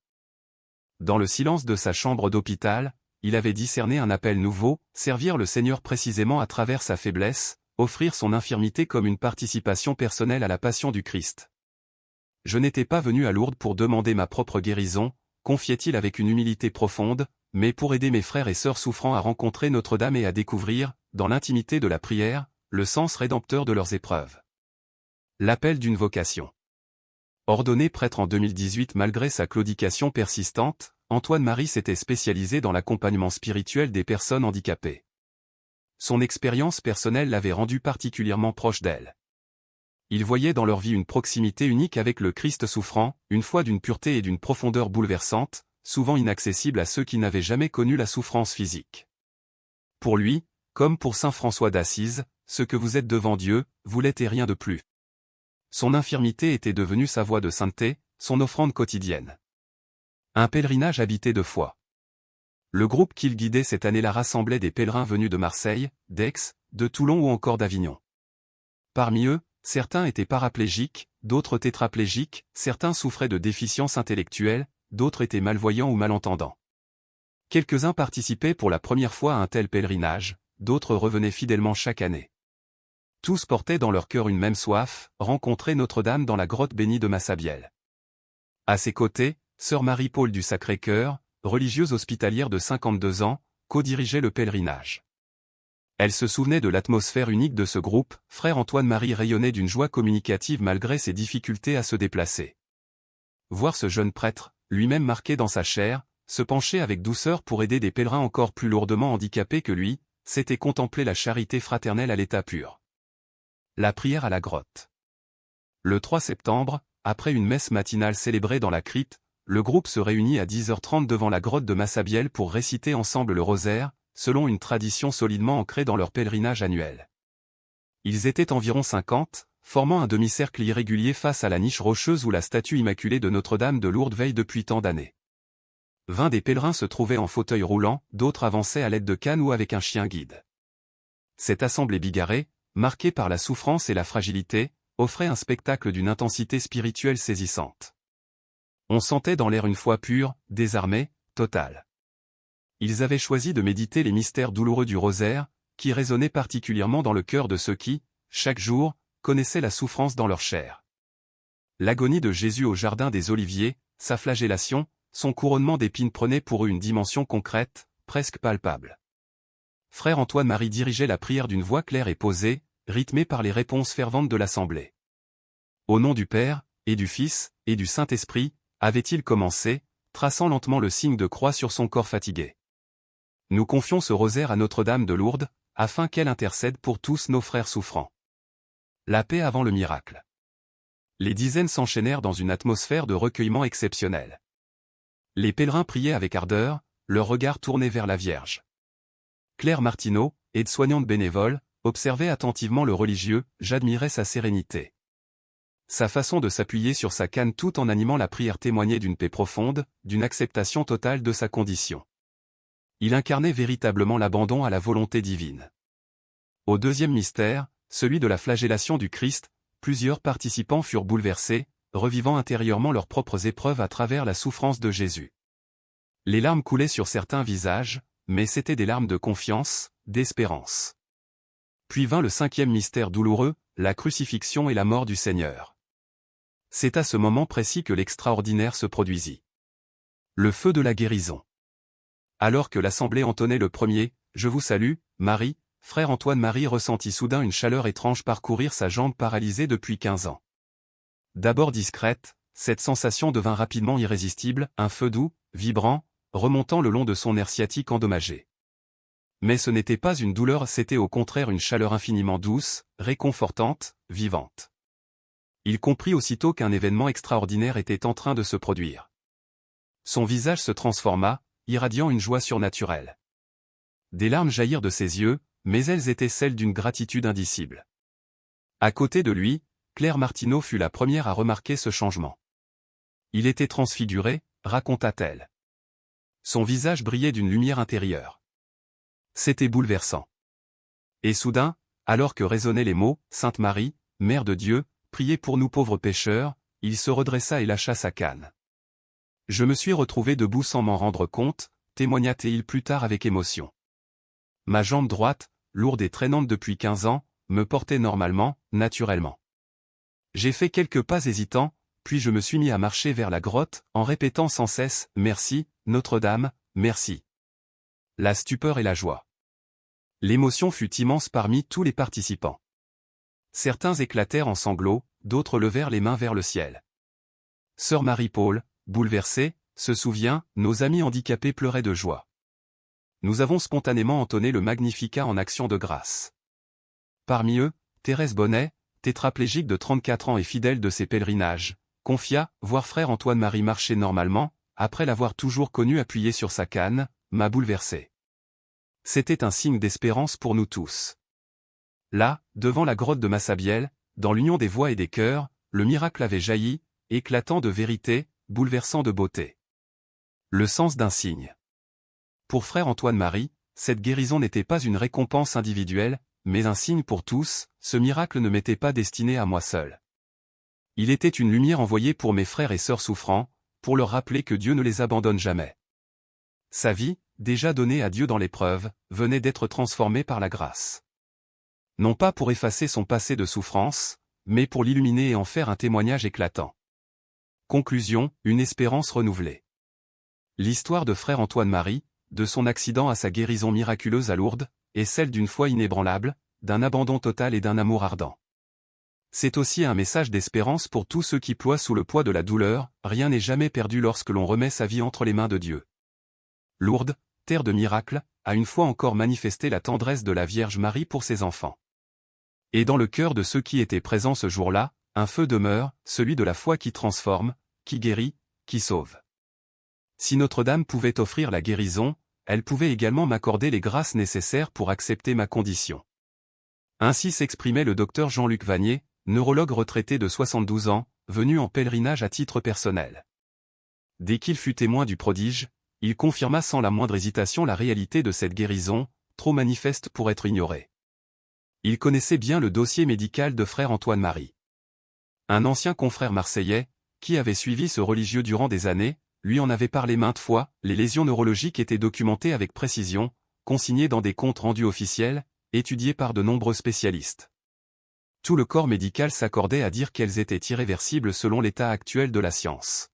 Dans le silence de sa chambre d'hôpital, il avait discerné un appel nouveau, servir le Seigneur précisément à travers sa faiblesse, offrir son infirmité comme une participation personnelle à la passion du Christ. « Je n'étais pas venu à Lourdes pour demander ma propre guérison », confiait-il avec une humilité profonde, mais pour aider mes frères et sœurs souffrants à rencontrer Notre-Dame et à découvrir, dans l'intimité de la prière, le sens rédempteur de leurs épreuves. L'appel d'une vocation. Ordonné prêtre en 2018 malgré sa claudication persistante, Antoine-Marie s'était spécialisé dans l'accompagnement spirituel des personnes handicapées. Son expérience personnelle l'avait rendu particulièrement proche d'elle. Il voyait dans leur vie une proximité unique avec le Christ souffrant, une foi d'une pureté et d'une profondeur bouleversante, souvent inaccessible à ceux qui n'avaient jamais connu la souffrance physique. Pour lui, comme pour saint François d'Assise, ce que vous êtes devant Dieu, vous l'êtes et rien de plus. Son infirmité était devenue sa voie de sainteté, son offrande quotidienne. Un pèlerinage habité de foi. Le groupe qu'il guidait cette année-là rassemblait des pèlerins venus de Marseille, d'Aix, de Toulon ou encore d'Avignon. Parmi eux, certains étaient paraplégiques, d'autres tétraplégiques, certains souffraient de déficiences intellectuelles, d'autres étaient malvoyants ou malentendants. Quelques-uns participaient pour la première fois à un tel pèlerinage, d'autres revenaient fidèlement chaque année. Tous portaient dans leur cœur une même soif, rencontrer Notre-Dame dans la grotte bénie de Massabielle. À ses côtés, sœur Marie-Paul du Sacré-Cœur, religieuse hospitalière de 52 ans, co-dirigeait le pèlerinage. Elle se souvenait de l'atmosphère unique de ce groupe, frère Antoine-Marie rayonnait d'une joie communicative malgré ses difficultés à se déplacer. Voir ce jeune prêtre, lui-même marqué dans sa chair, se pencher avec douceur pour aider des pèlerins encore plus lourdement handicapés que lui, c'était contempler la charité fraternelle à l'état pur. La prière à la grotte. Le 3 septembre, après une messe matinale célébrée dans la crypte, le groupe se réunit à 10h30 devant la grotte de Massabielle pour réciter ensemble le rosaire, selon une tradition solidement ancrée dans leur pèlerinage annuel. Ils étaient environ 50, formant un demi-cercle irrégulier face à la niche rocheuse où la statue immaculée de Notre-Dame de Lourdes veille depuis tant d'années. 20 des pèlerins se trouvaient en fauteuil roulant, d'autres avançaient à l'aide de cannes ou avec un chien guide. Cette assemblée bigarrée, marquée par la souffrance et la fragilité, offrait un spectacle d'une intensité spirituelle saisissante. On sentait dans l'air une foi pure, désarmée, totale. Ils avaient choisi de méditer les mystères douloureux du rosaire, qui résonnaient particulièrement dans le cœur de ceux qui, chaque jour, connaissaient la souffrance dans leur chair. L'agonie de Jésus au jardin des Oliviers, sa flagellation, son couronnement d'épines prenait pour eux une dimension concrète, presque palpable. Frère Antoine-Marie dirigeait la prière d'une voix claire et posée, rythmée par les réponses ferventes de l'assemblée. Au nom du Père, et du Fils, et du Saint-Esprit, avait-il commencé, traçant lentement le signe de croix sur son corps fatigué. Nous confions ce rosaire à Notre-Dame de Lourdes, afin qu'elle intercède pour tous nos frères souffrants. La paix avant le miracle. Les dizaines s'enchaînèrent dans une atmosphère de recueillement exceptionnel. Les pèlerins priaient avec ardeur, leur regard tourné vers la Vierge. Claire Martineau, aide-soignante bénévole, observait attentivement le religieux, j'admirais sa sérénité. Sa façon de s'appuyer sur sa canne tout en animant la prière témoignait d'une paix profonde, d'une acceptation totale de sa condition. Il incarnait véritablement l'abandon à la volonté divine. Au deuxième mystère, celui de la flagellation du Christ, plusieurs participants furent bouleversés, revivant intérieurement leurs propres épreuves à travers la souffrance de Jésus. Les larmes coulaient sur certains visages, mais c'étaient des larmes de confiance, d'espérance. Puis vint le cinquième mystère douloureux, la crucifixion et la mort du Seigneur. C'est à ce moment précis que l'extraordinaire se produisit. Le feu de la guérison. Alors que l'assemblée entonnait le premier « Je vous salue, Marie », frère Antoine-Marie ressentit soudain une chaleur étrange parcourir sa jambe paralysée depuis 15 ans. D'abord discrète, cette sensation devint rapidement irrésistible, un feu doux, vibrant, remontant le long de son nerf sciatique endommagé. Mais ce n'était pas une douleur, c'était au contraire une chaleur infiniment douce, réconfortante, vivante. Il comprit aussitôt qu'un événement extraordinaire était en train de se produire. Son visage se transforma, irradiant une joie surnaturelle. Des larmes jaillirent de ses yeux, mais elles étaient celles d'une gratitude indicible. À côté de lui, Claire Martineau fut la première à remarquer ce changement. Il était transfiguré, raconta-t-elle. Son visage brillait d'une lumière intérieure. C'était bouleversant. Et soudain, alors que résonnaient les mots « Sainte Marie, Mère de Dieu, priez pour nous pauvres pécheurs », il se redressa et lâcha sa canne. « Je me suis retrouvé debout sans m'en rendre compte », témoigna-t-il plus tard avec émotion. Ma jambe droite, lourde et traînante depuis 15 ans, me portait normalement, naturellement. J'ai fait quelques pas hésitants, puis je me suis mis à marcher vers la grotte, en répétant sans cesse « Merci, Notre-Dame, merci ». La stupeur et la joie. L'émotion fut immense parmi tous les participants. Certains éclatèrent en sanglots, d'autres levèrent les mains vers le ciel. Sœur Marie-Paul, bouleversée, se souvient, nos amis handicapés pleuraient de joie. Nous avons spontanément entonné le Magnificat en action de grâce. Parmi eux, Thérèse Bonnet, tétraplégique de 34 ans et fidèle de ses pèlerinages, confia, voir frère Antoine-Marie marcher normalement, après l'avoir toujours connu appuyé sur sa canne, m'a bouleversé. C'était un signe d'espérance pour nous tous. Là, devant la grotte de Massabielle, dans l'union des voix et des cœurs, le miracle avait jailli, éclatant de vérité, bouleversant de beauté. Le sens d'un signe. Pour frère Antoine-Marie, cette guérison n'était pas une récompense individuelle, mais un signe pour tous, ce miracle ne m'était pas destiné à moi seul. Il était une lumière envoyée pour mes frères et sœurs souffrants, pour leur rappeler que Dieu ne les abandonne jamais. Sa vie, déjà donnée à Dieu dans l'épreuve, venait d'être transformée par la grâce. Non pas pour effacer son passé de souffrance, mais pour l'illuminer et en faire un témoignage éclatant. Conclusion, une espérance renouvelée. L'histoire de frère Antoine-Marie, de son accident à sa guérison miraculeuse à Lourdes, est celle d'une foi inébranlable, d'un abandon total et d'un amour ardent. C'est aussi un message d'espérance pour tous ceux qui ploient sous le poids de la douleur, rien n'est jamais perdu lorsque l'on remet sa vie entre les mains de Dieu. Lourdes, terre de miracles, a une fois encore manifesté la tendresse de la Vierge Marie pour ses enfants. Et dans le cœur de ceux qui étaient présents ce jour-là, un feu demeure, celui de la foi qui transforme, qui guérit, qui sauve. Si Notre-Dame pouvait offrir la guérison, elle pouvait également m'accorder les grâces nécessaires pour accepter ma condition. Ainsi s'exprimait le docteur Jean-Luc Vanier, neurologue retraité de 72 ans, venu en pèlerinage à titre personnel. Dès qu'il fut témoin du prodige, il confirma sans la moindre hésitation la réalité de cette guérison, trop manifeste pour être ignorée. Il connaissait bien le dossier médical de frère Antoine-Marie. Un ancien confrère marseillais, qui avait suivi ce religieux durant des années, lui en avait parlé maintes fois, les lésions neurologiques étaient documentées avec précision, consignées dans des comptes rendus officiels, étudiés par de nombreux spécialistes. Tout le corps médical s'accordait à dire qu'elles étaient irréversibles selon l'état actuel de la science.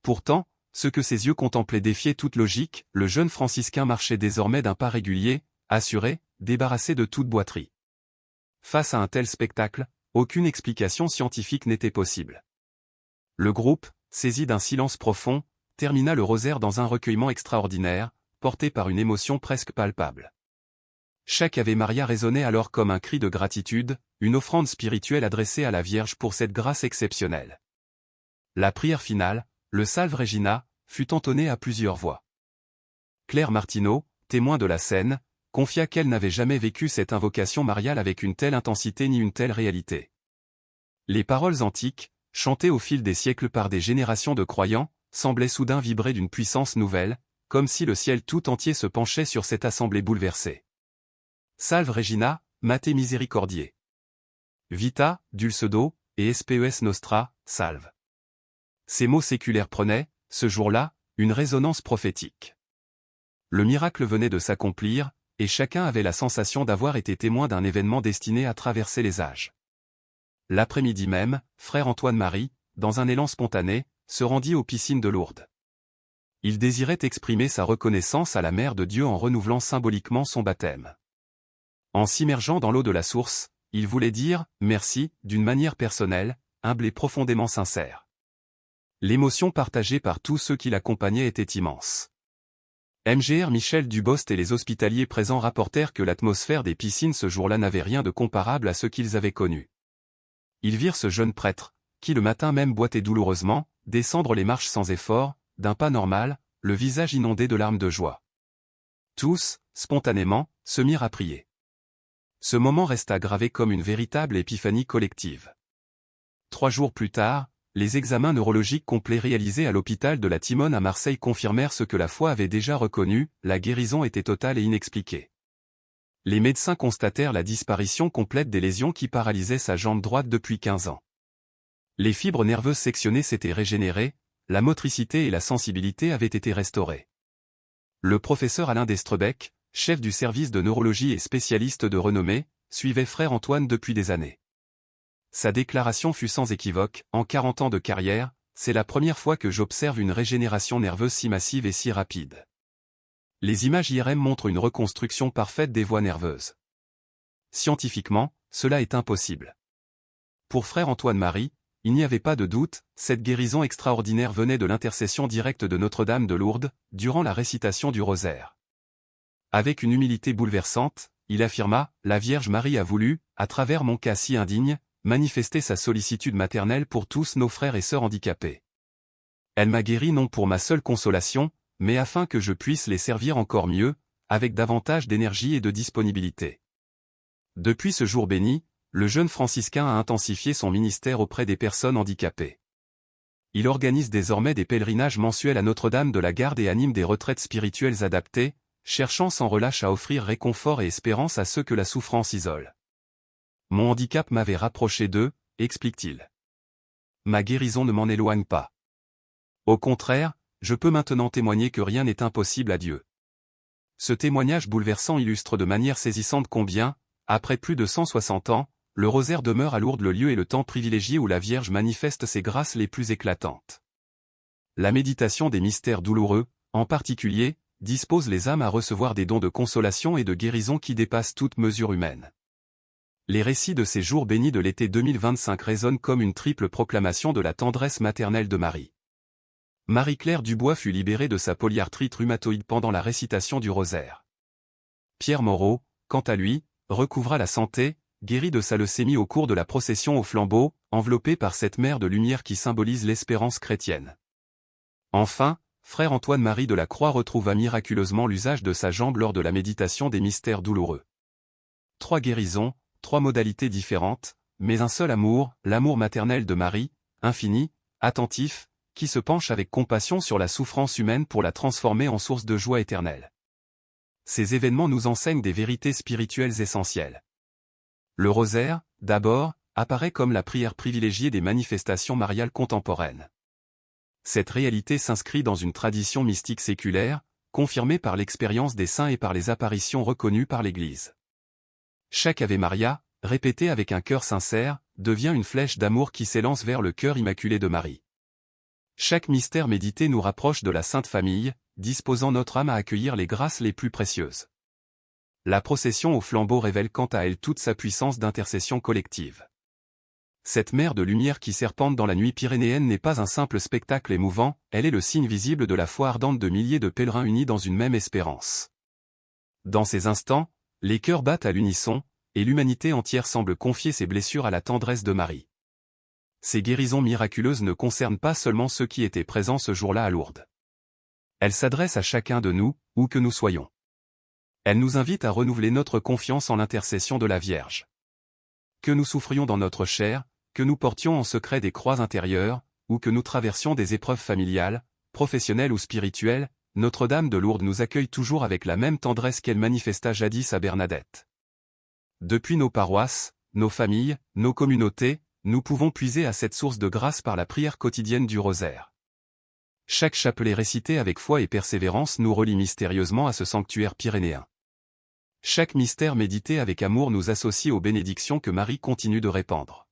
Pourtant, ce que ses yeux contemplaient défiait toute logique, le jeune franciscain marchait désormais d'un pas régulier, assuré, débarrassé de toute boiterie. Face à un tel spectacle, aucune explication scientifique n'était possible. Le groupe, saisi d'un silence profond, termina le rosaire dans un recueillement extraordinaire, porté par une émotion presque palpable. Chaque Ave Maria résonnait alors comme un cri de gratitude, une offrande spirituelle adressée à la Vierge pour cette grâce exceptionnelle. La prière finale, le Salve Regina, fut entonnée à plusieurs voix. Claire Martineau, témoin de la scène, confia qu'elle n'avait jamais vécu cette invocation mariale avec une telle intensité ni une telle réalité. Les paroles antiques, chantées au fil des siècles par des générations de croyants, semblaient soudain vibrer d'une puissance nouvelle, comme si le ciel tout entier se penchait sur cette assemblée bouleversée. Salve Regina, Mater Misericordiae. Vita, Dulcedo, et Spes Nostra, salve. Ces mots séculaires prenaient, ce jour-là, une résonance prophétique. Le miracle venait de s'accomplir, et chacun avait la sensation d'avoir été témoin d'un événement destiné à traverser les âges. L'après-midi même, frère Antoine-Marie, dans un élan spontané, se rendit aux piscines de Lourdes. Il désirait exprimer sa reconnaissance à la Mère de Dieu en renouvelant symboliquement son baptême. En s'immergeant dans l'eau de la source, il voulait dire « merci » d'une manière personnelle, humble et profondément sincère. L'émotion partagée par tous ceux qui l'accompagnaient était immense. Mgr Michel Dubost et les hospitaliers présents rapportèrent que l'atmosphère des piscines ce jour-là n'avait rien de comparable à ce qu'ils avaient connu. Ils virent ce jeune prêtre, qui le matin même boitait douloureusement, descendre les marches sans effort, d'un pas normal, le visage inondé de larmes de joie. Tous, spontanément, se mirent à prier. Ce moment resta gravé comme une véritable épiphanie collective. 3 jours plus tard, les examens neurologiques complets réalisés à l'hôpital de la Timone à Marseille confirmèrent ce que la foi avait déjà reconnu, la guérison était totale et inexpliquée. Les médecins constatèrent la disparition complète des lésions qui paralysaient sa jambe droite depuis 15 ans. Les fibres nerveuses sectionnées s'étaient régénérées, la motricité et la sensibilité avaient été restaurées. Le professeur Alain Destrebec, chef du service de neurologie et spécialiste de renommée, suivait frère Antoine depuis des années. Sa déclaration fut sans équivoque, en 40 ans de carrière, c'est la première fois que j'observe une régénération nerveuse si massive et si rapide. Les images IRM montrent une reconstruction parfaite des voies nerveuses. Scientifiquement, cela est impossible. Pour frère Antoine-Marie, il n'y avait pas de doute, cette guérison extraordinaire venait de l'intercession directe de Notre-Dame de Lourdes, durant la récitation du rosaire. Avec une humilité bouleversante, il affirma, « La Vierge Marie a voulu, à travers mon cas si indigne, manifester sa sollicitude maternelle pour tous nos frères et sœurs handicapés. Elle m'a guéri non pour ma seule consolation, mais afin que je puisse les servir encore mieux, avec davantage d'énergie et de disponibilité. » Depuis ce jour béni, le jeune franciscain a intensifié son ministère auprès des personnes handicapées. Il organise désormais des pèlerinages mensuels à Notre-Dame de la Garde et anime des retraites spirituelles adaptées, cherchant sans relâche à offrir réconfort et espérance à ceux que la souffrance isole. « Mon handicap m'avait rapproché d'eux », explique-t-il. « Ma guérison ne m'en éloigne pas. Au contraire, je peux maintenant témoigner que rien n'est impossible à Dieu. » Ce témoignage bouleversant illustre de manière saisissante combien, après plus de 160 ans, le rosaire demeure à Lourdes le lieu et le temps privilégié où la Vierge manifeste ses grâces les plus éclatantes. La méditation des mystères douloureux, en particulier, dispose les âmes à recevoir des dons de consolation et de guérison qui dépassent toute mesure humaine. Les récits de ces jours bénis de l'été 2025 résonnent comme une triple proclamation de la tendresse maternelle de Marie. Marie-Claire Dubois fut libérée de sa polyarthrite rhumatoïde pendant la récitation du rosaire. Pierre Moreau, quant à lui, recouvra la santé, guéri de sa leucémie au cours de la procession au flambeau, enveloppé par cette mer de lumière qui symbolise l'espérance chrétienne. Enfin, frère Antoine-Marie de la Croix retrouva miraculeusement l'usage de sa jambe lors de la méditation des mystères douloureux. 3 guérisons, 3 modalités différentes, mais un seul amour, l'amour maternel de Marie, infini, attentif, qui se penche avec compassion sur la souffrance humaine pour la transformer en source de joie éternelle. Ces événements nous enseignent des vérités spirituelles essentielles. Le rosaire, d'abord, apparaît comme la prière privilégiée des manifestations mariales contemporaines. Cette réalité s'inscrit dans une tradition mystique séculaire, confirmée par l'expérience des saints et par les apparitions reconnues par l'Église. Chaque Ave Maria, répété avec un cœur sincère, devient une flèche d'amour qui s'élance vers le cœur immaculé de Marie. Chaque mystère médité nous rapproche de la Sainte Famille, disposant notre âme à accueillir les grâces les plus précieuses. La procession au flambeau révèle quant à elle toute sa puissance d'intercession collective. Cette mer de lumière qui serpente dans la nuit pyrénéenne n'est pas un simple spectacle émouvant, elle est le signe visible de la foi ardente de milliers de pèlerins unis dans une même espérance. Dans ces instants, les cœurs battent à l'unisson, et l'humanité entière semble confier ses blessures à la tendresse de Marie. Ces guérisons miraculeuses ne concernent pas seulement ceux qui étaient présents ce jour-là à Lourdes. Elles s'adressent à chacun de nous, où que nous soyons. Elles nous invitent à renouveler notre confiance en l'intercession de la Vierge. Que nous souffrions dans notre chair, que nous portions en secret des croix intérieures, ou que nous traversions des épreuves familiales, professionnelles ou spirituelles, Notre-Dame de Lourdes nous accueille toujours avec la même tendresse qu'elle manifesta jadis à Bernadette. Depuis nos paroisses, nos familles, nos communautés, nous pouvons puiser à cette source de grâce par la prière quotidienne du rosaire. Chaque chapelet récité avec foi et persévérance nous relie mystérieusement à ce sanctuaire pyrénéen. Chaque mystère médité avec amour nous associe aux bénédictions que Marie continue de répandre.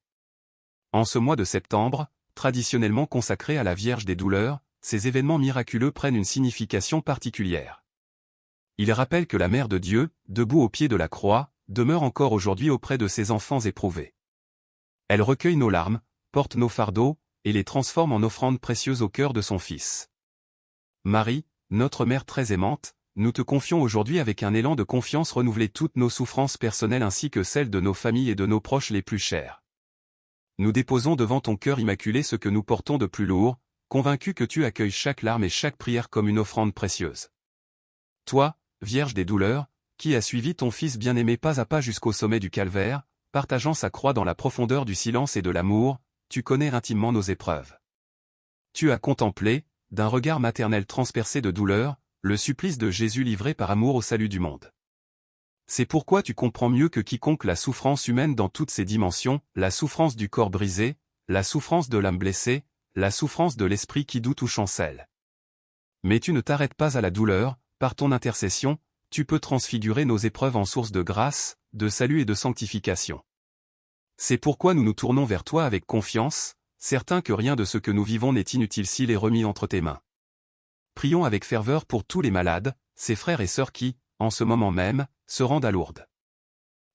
En ce mois de septembre, traditionnellement consacré à la Vierge des douleurs, ces événements miraculeux prennent une signification particulière. Ils rappellent que la Mère de Dieu, debout au pied de la croix, demeure encore aujourd'hui auprès de ses enfants éprouvés. Elle recueille nos larmes, porte nos fardeaux, et les transforme en offrandes précieuses au cœur de son Fils. Marie, notre Mère très aimante, nous te confions aujourd'hui avec un élan de confiance renouvelé toutes nos souffrances personnelles ainsi que celles de nos familles et de nos proches les plus chers. Nous déposons devant ton cœur immaculé ce que nous portons de plus lourd, convaincus que tu accueilles chaque larme et chaque prière comme une offrande précieuse. Toi, Vierge des douleurs, qui as suivi ton Fils bien-aimé pas à pas jusqu'au sommet du calvaire, partageant sa croix dans la profondeur du silence et de l'amour, tu connais intimement nos épreuves. Tu as contemplé, d'un regard maternel transpercé de douleur, le supplice de Jésus livré par amour au salut du monde. C'est pourquoi tu comprends mieux que quiconque la souffrance humaine dans toutes ses dimensions, la souffrance du corps brisé, la souffrance de l'âme blessée, la souffrance de l'esprit qui doute ou chancelle. Mais tu ne t'arrêtes pas à la douleur, par ton intercession, tu peux transfigurer nos épreuves en source de grâce, de salut et de sanctification. C'est pourquoi nous nous tournons vers toi avec confiance, certains que rien de ce que nous vivons n'est inutile s'il est remis entre tes mains. Prions avec ferveur pour tous les malades, ces frères et sœurs qui, en ce moment même, se rendent à Lourdes.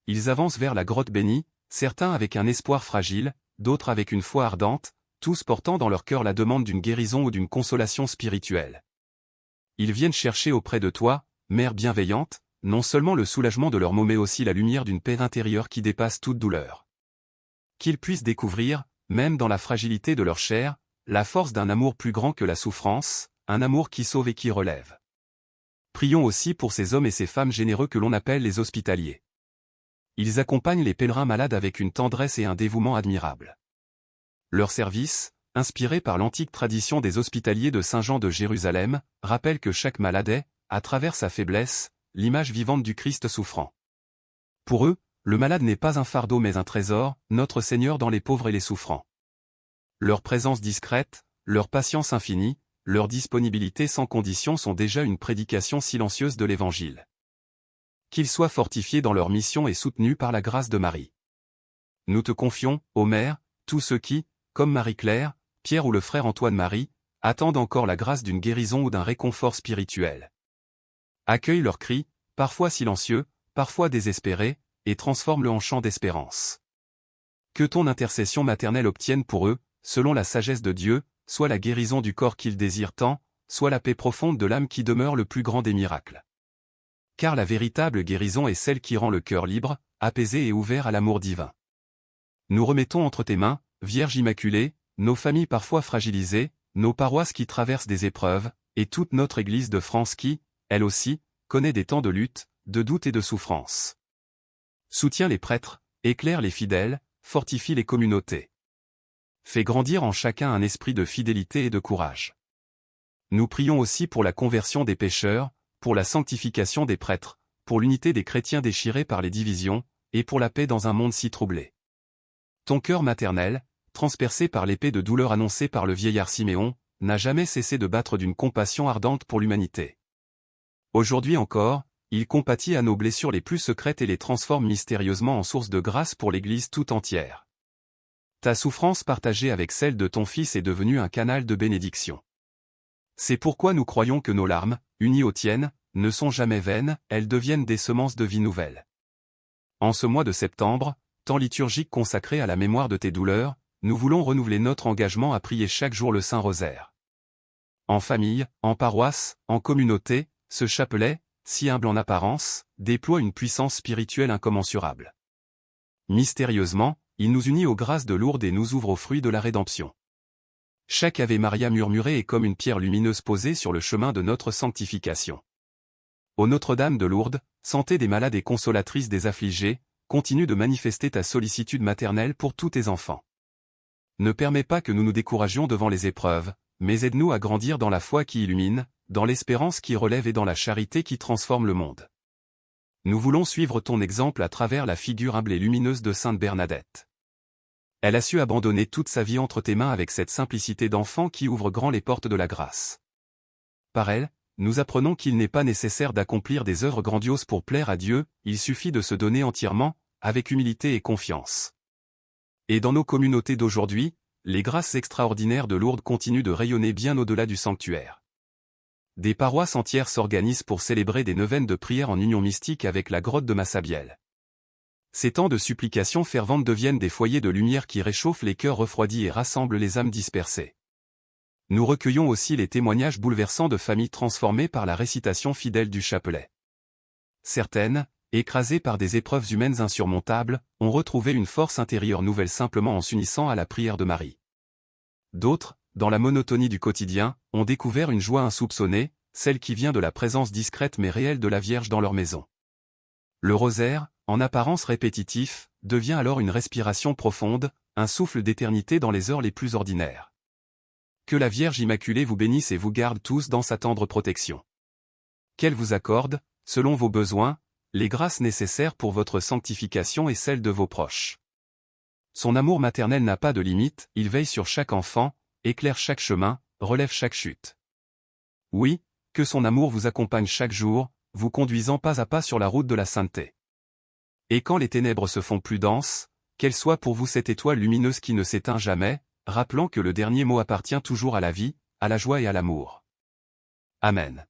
Ils avancent vers la grotte bénie, certains avec un espoir fragile, d'autres avec une foi ardente, tous portant dans leur cœur la demande d'une guérison ou d'une consolation spirituelle. Ils viennent chercher auprès de toi, Mère bienveillante, non seulement le soulagement de leurs maux mais aussi la lumière d'une paix intérieure qui dépasse toute douleur. Qu'ils puissent découvrir, même dans la fragilité de leur chair, la force d'un amour plus grand que la souffrance, un amour qui sauve et qui relève. Prions aussi pour ces hommes et ces femmes généreux que l'on appelle les hospitaliers. Ils accompagnent les pèlerins malades avec une tendresse et un dévouement admirables. Leur service, inspiré par l'antique tradition des hospitaliers de Saint Jean de Jérusalem, rappelle que chaque malade est, à travers sa faiblesse, l'image vivante du Christ souffrant. Pour eux, le malade n'est pas un fardeau mais un trésor, notre Seigneur dans les pauvres et les souffrants. Leur présence discrète, leur patience infinie, leur disponibilité sans condition sont déjà une prédication silencieuse de l'Évangile. Qu'ils soient fortifiés dans leur mission et soutenus par la grâce de Marie. nous te confions, ô Mère, tous ceux qui, comme Marie-Claire, Pierre ou le frère Antoine-Marie, attendent encore la grâce d'une guérison ou d'un réconfort spirituel. Accueille leurs cris, parfois silencieux, parfois désespérés, et transforme-le en chant d'espérance. Que ton intercession maternelle obtienne pour eux, selon la sagesse de Dieu, soit la guérison du corps qu'ils désirent tant, soit la paix profonde de l'âme qui demeure le plus grand des miracles. Car la véritable guérison est celle qui rend le cœur libre, apaisé et ouvert à l'amour divin. Nous remettons entre tes mains, Vierge Immaculée, nos familles parfois fragilisées, nos paroisses qui traversent des épreuves, et toute notre Église de France qui, elle aussi, connaît des temps de lutte, de doute et de souffrance. Soutiens les prêtres, éclaire les fidèles, fortifie les communautés. Fais grandir en chacun un esprit de fidélité et de courage. Nous prions aussi pour la conversion des pécheurs, pour la sanctification des prêtres, pour l'unité des chrétiens déchirés par les divisions, et pour la paix dans un monde si troublé. Ton cœur maternel, transpercé par l'épée de douleur annoncée par le vieillard Siméon, n'a jamais cessé de battre d'une compassion ardente pour l'humanité. Aujourd'hui encore, il compatit à nos blessures les plus secrètes et les transforme mystérieusement en source de grâce pour l'Église tout entière. Ta souffrance partagée avec celle de ton Fils est devenue un canal de bénédiction. C'est pourquoi nous croyons que nos larmes, unies aux tiennes, ne sont jamais vaines, elles deviennent des semences de vie nouvelle. En ce mois de septembre, temps liturgique consacré à la mémoire de tes douleurs, nous voulons renouveler notre engagement à prier chaque jour le Saint-Rosaire. En famille, en paroisse, en communauté, ce chapelet, si humble en apparence, déploie une puissance spirituelle incommensurable. Mystérieusement, il nous unit aux grâces de Lourdes et nous ouvre aux fruits de la rédemption. Chaque Ave Maria murmuré est comme une pierre lumineuse posée sur le chemin de notre sanctification. Ô Notre-Dame de Lourdes, santé des malades et consolatrice des affligés, continue de manifester ta sollicitude maternelle pour tous tes enfants. Ne permets pas que nous nous découragions devant les épreuves, mais aide-nous à grandir dans la foi qui illumine, dans l'espérance qui relève et dans la charité qui transforme le monde. Nous voulons suivre ton exemple à travers la figure humble et lumineuse de Sainte Bernadette. Elle a su abandonner toute sa vie entre tes mains avec cette simplicité d'enfant qui ouvre grand les portes de la grâce. Par elle, nous apprenons qu'il n'est pas nécessaire d'accomplir des œuvres grandioses pour plaire à Dieu, il suffit de se donner entièrement, avec humilité et confiance. Et dans nos communautés d'aujourd'hui, les grâces extraordinaires de Lourdes continuent de rayonner bien au-delà du sanctuaire. Des paroisses entières s'organisent pour célébrer des neuvaines de prière en union mystique avec la grotte de Massabielle. Ces temps de supplication fervente deviennent des foyers de lumière qui réchauffent les cœurs refroidis et rassemblent les âmes dispersées. Nous recueillons aussi les témoignages bouleversants de familles transformées par la récitation fidèle du chapelet. Certaines, écrasées par des épreuves humaines insurmontables, ont retrouvé une force intérieure nouvelle simplement en s'unissant à la prière de Marie. D'autres, dans la monotonie du quotidien, ont découvert une joie insoupçonnée, celle qui vient de la présence discrète mais réelle de la Vierge dans leur maison. Le rosaire, en apparence répétitif, devient alors une respiration profonde, un souffle d'éternité dans les heures les plus ordinaires. Que la Vierge Immaculée vous bénisse et vous garde tous dans sa tendre protection. Qu'elle vous accorde, selon vos besoins, les grâces nécessaires pour votre sanctification et celle de vos proches. Son amour maternel n'a pas de limite, il veille sur chaque enfant, éclaire chaque chemin, relève chaque chute. Oui, que son amour vous accompagne chaque jour, vous conduisant pas à pas sur la route de la sainteté. Et quand les ténèbres se font plus denses, qu'elle soit pour vous cette étoile lumineuse qui ne s'éteint jamais, rappelant que le dernier mot appartient toujours à la vie, à la joie et à l'amour. Amen.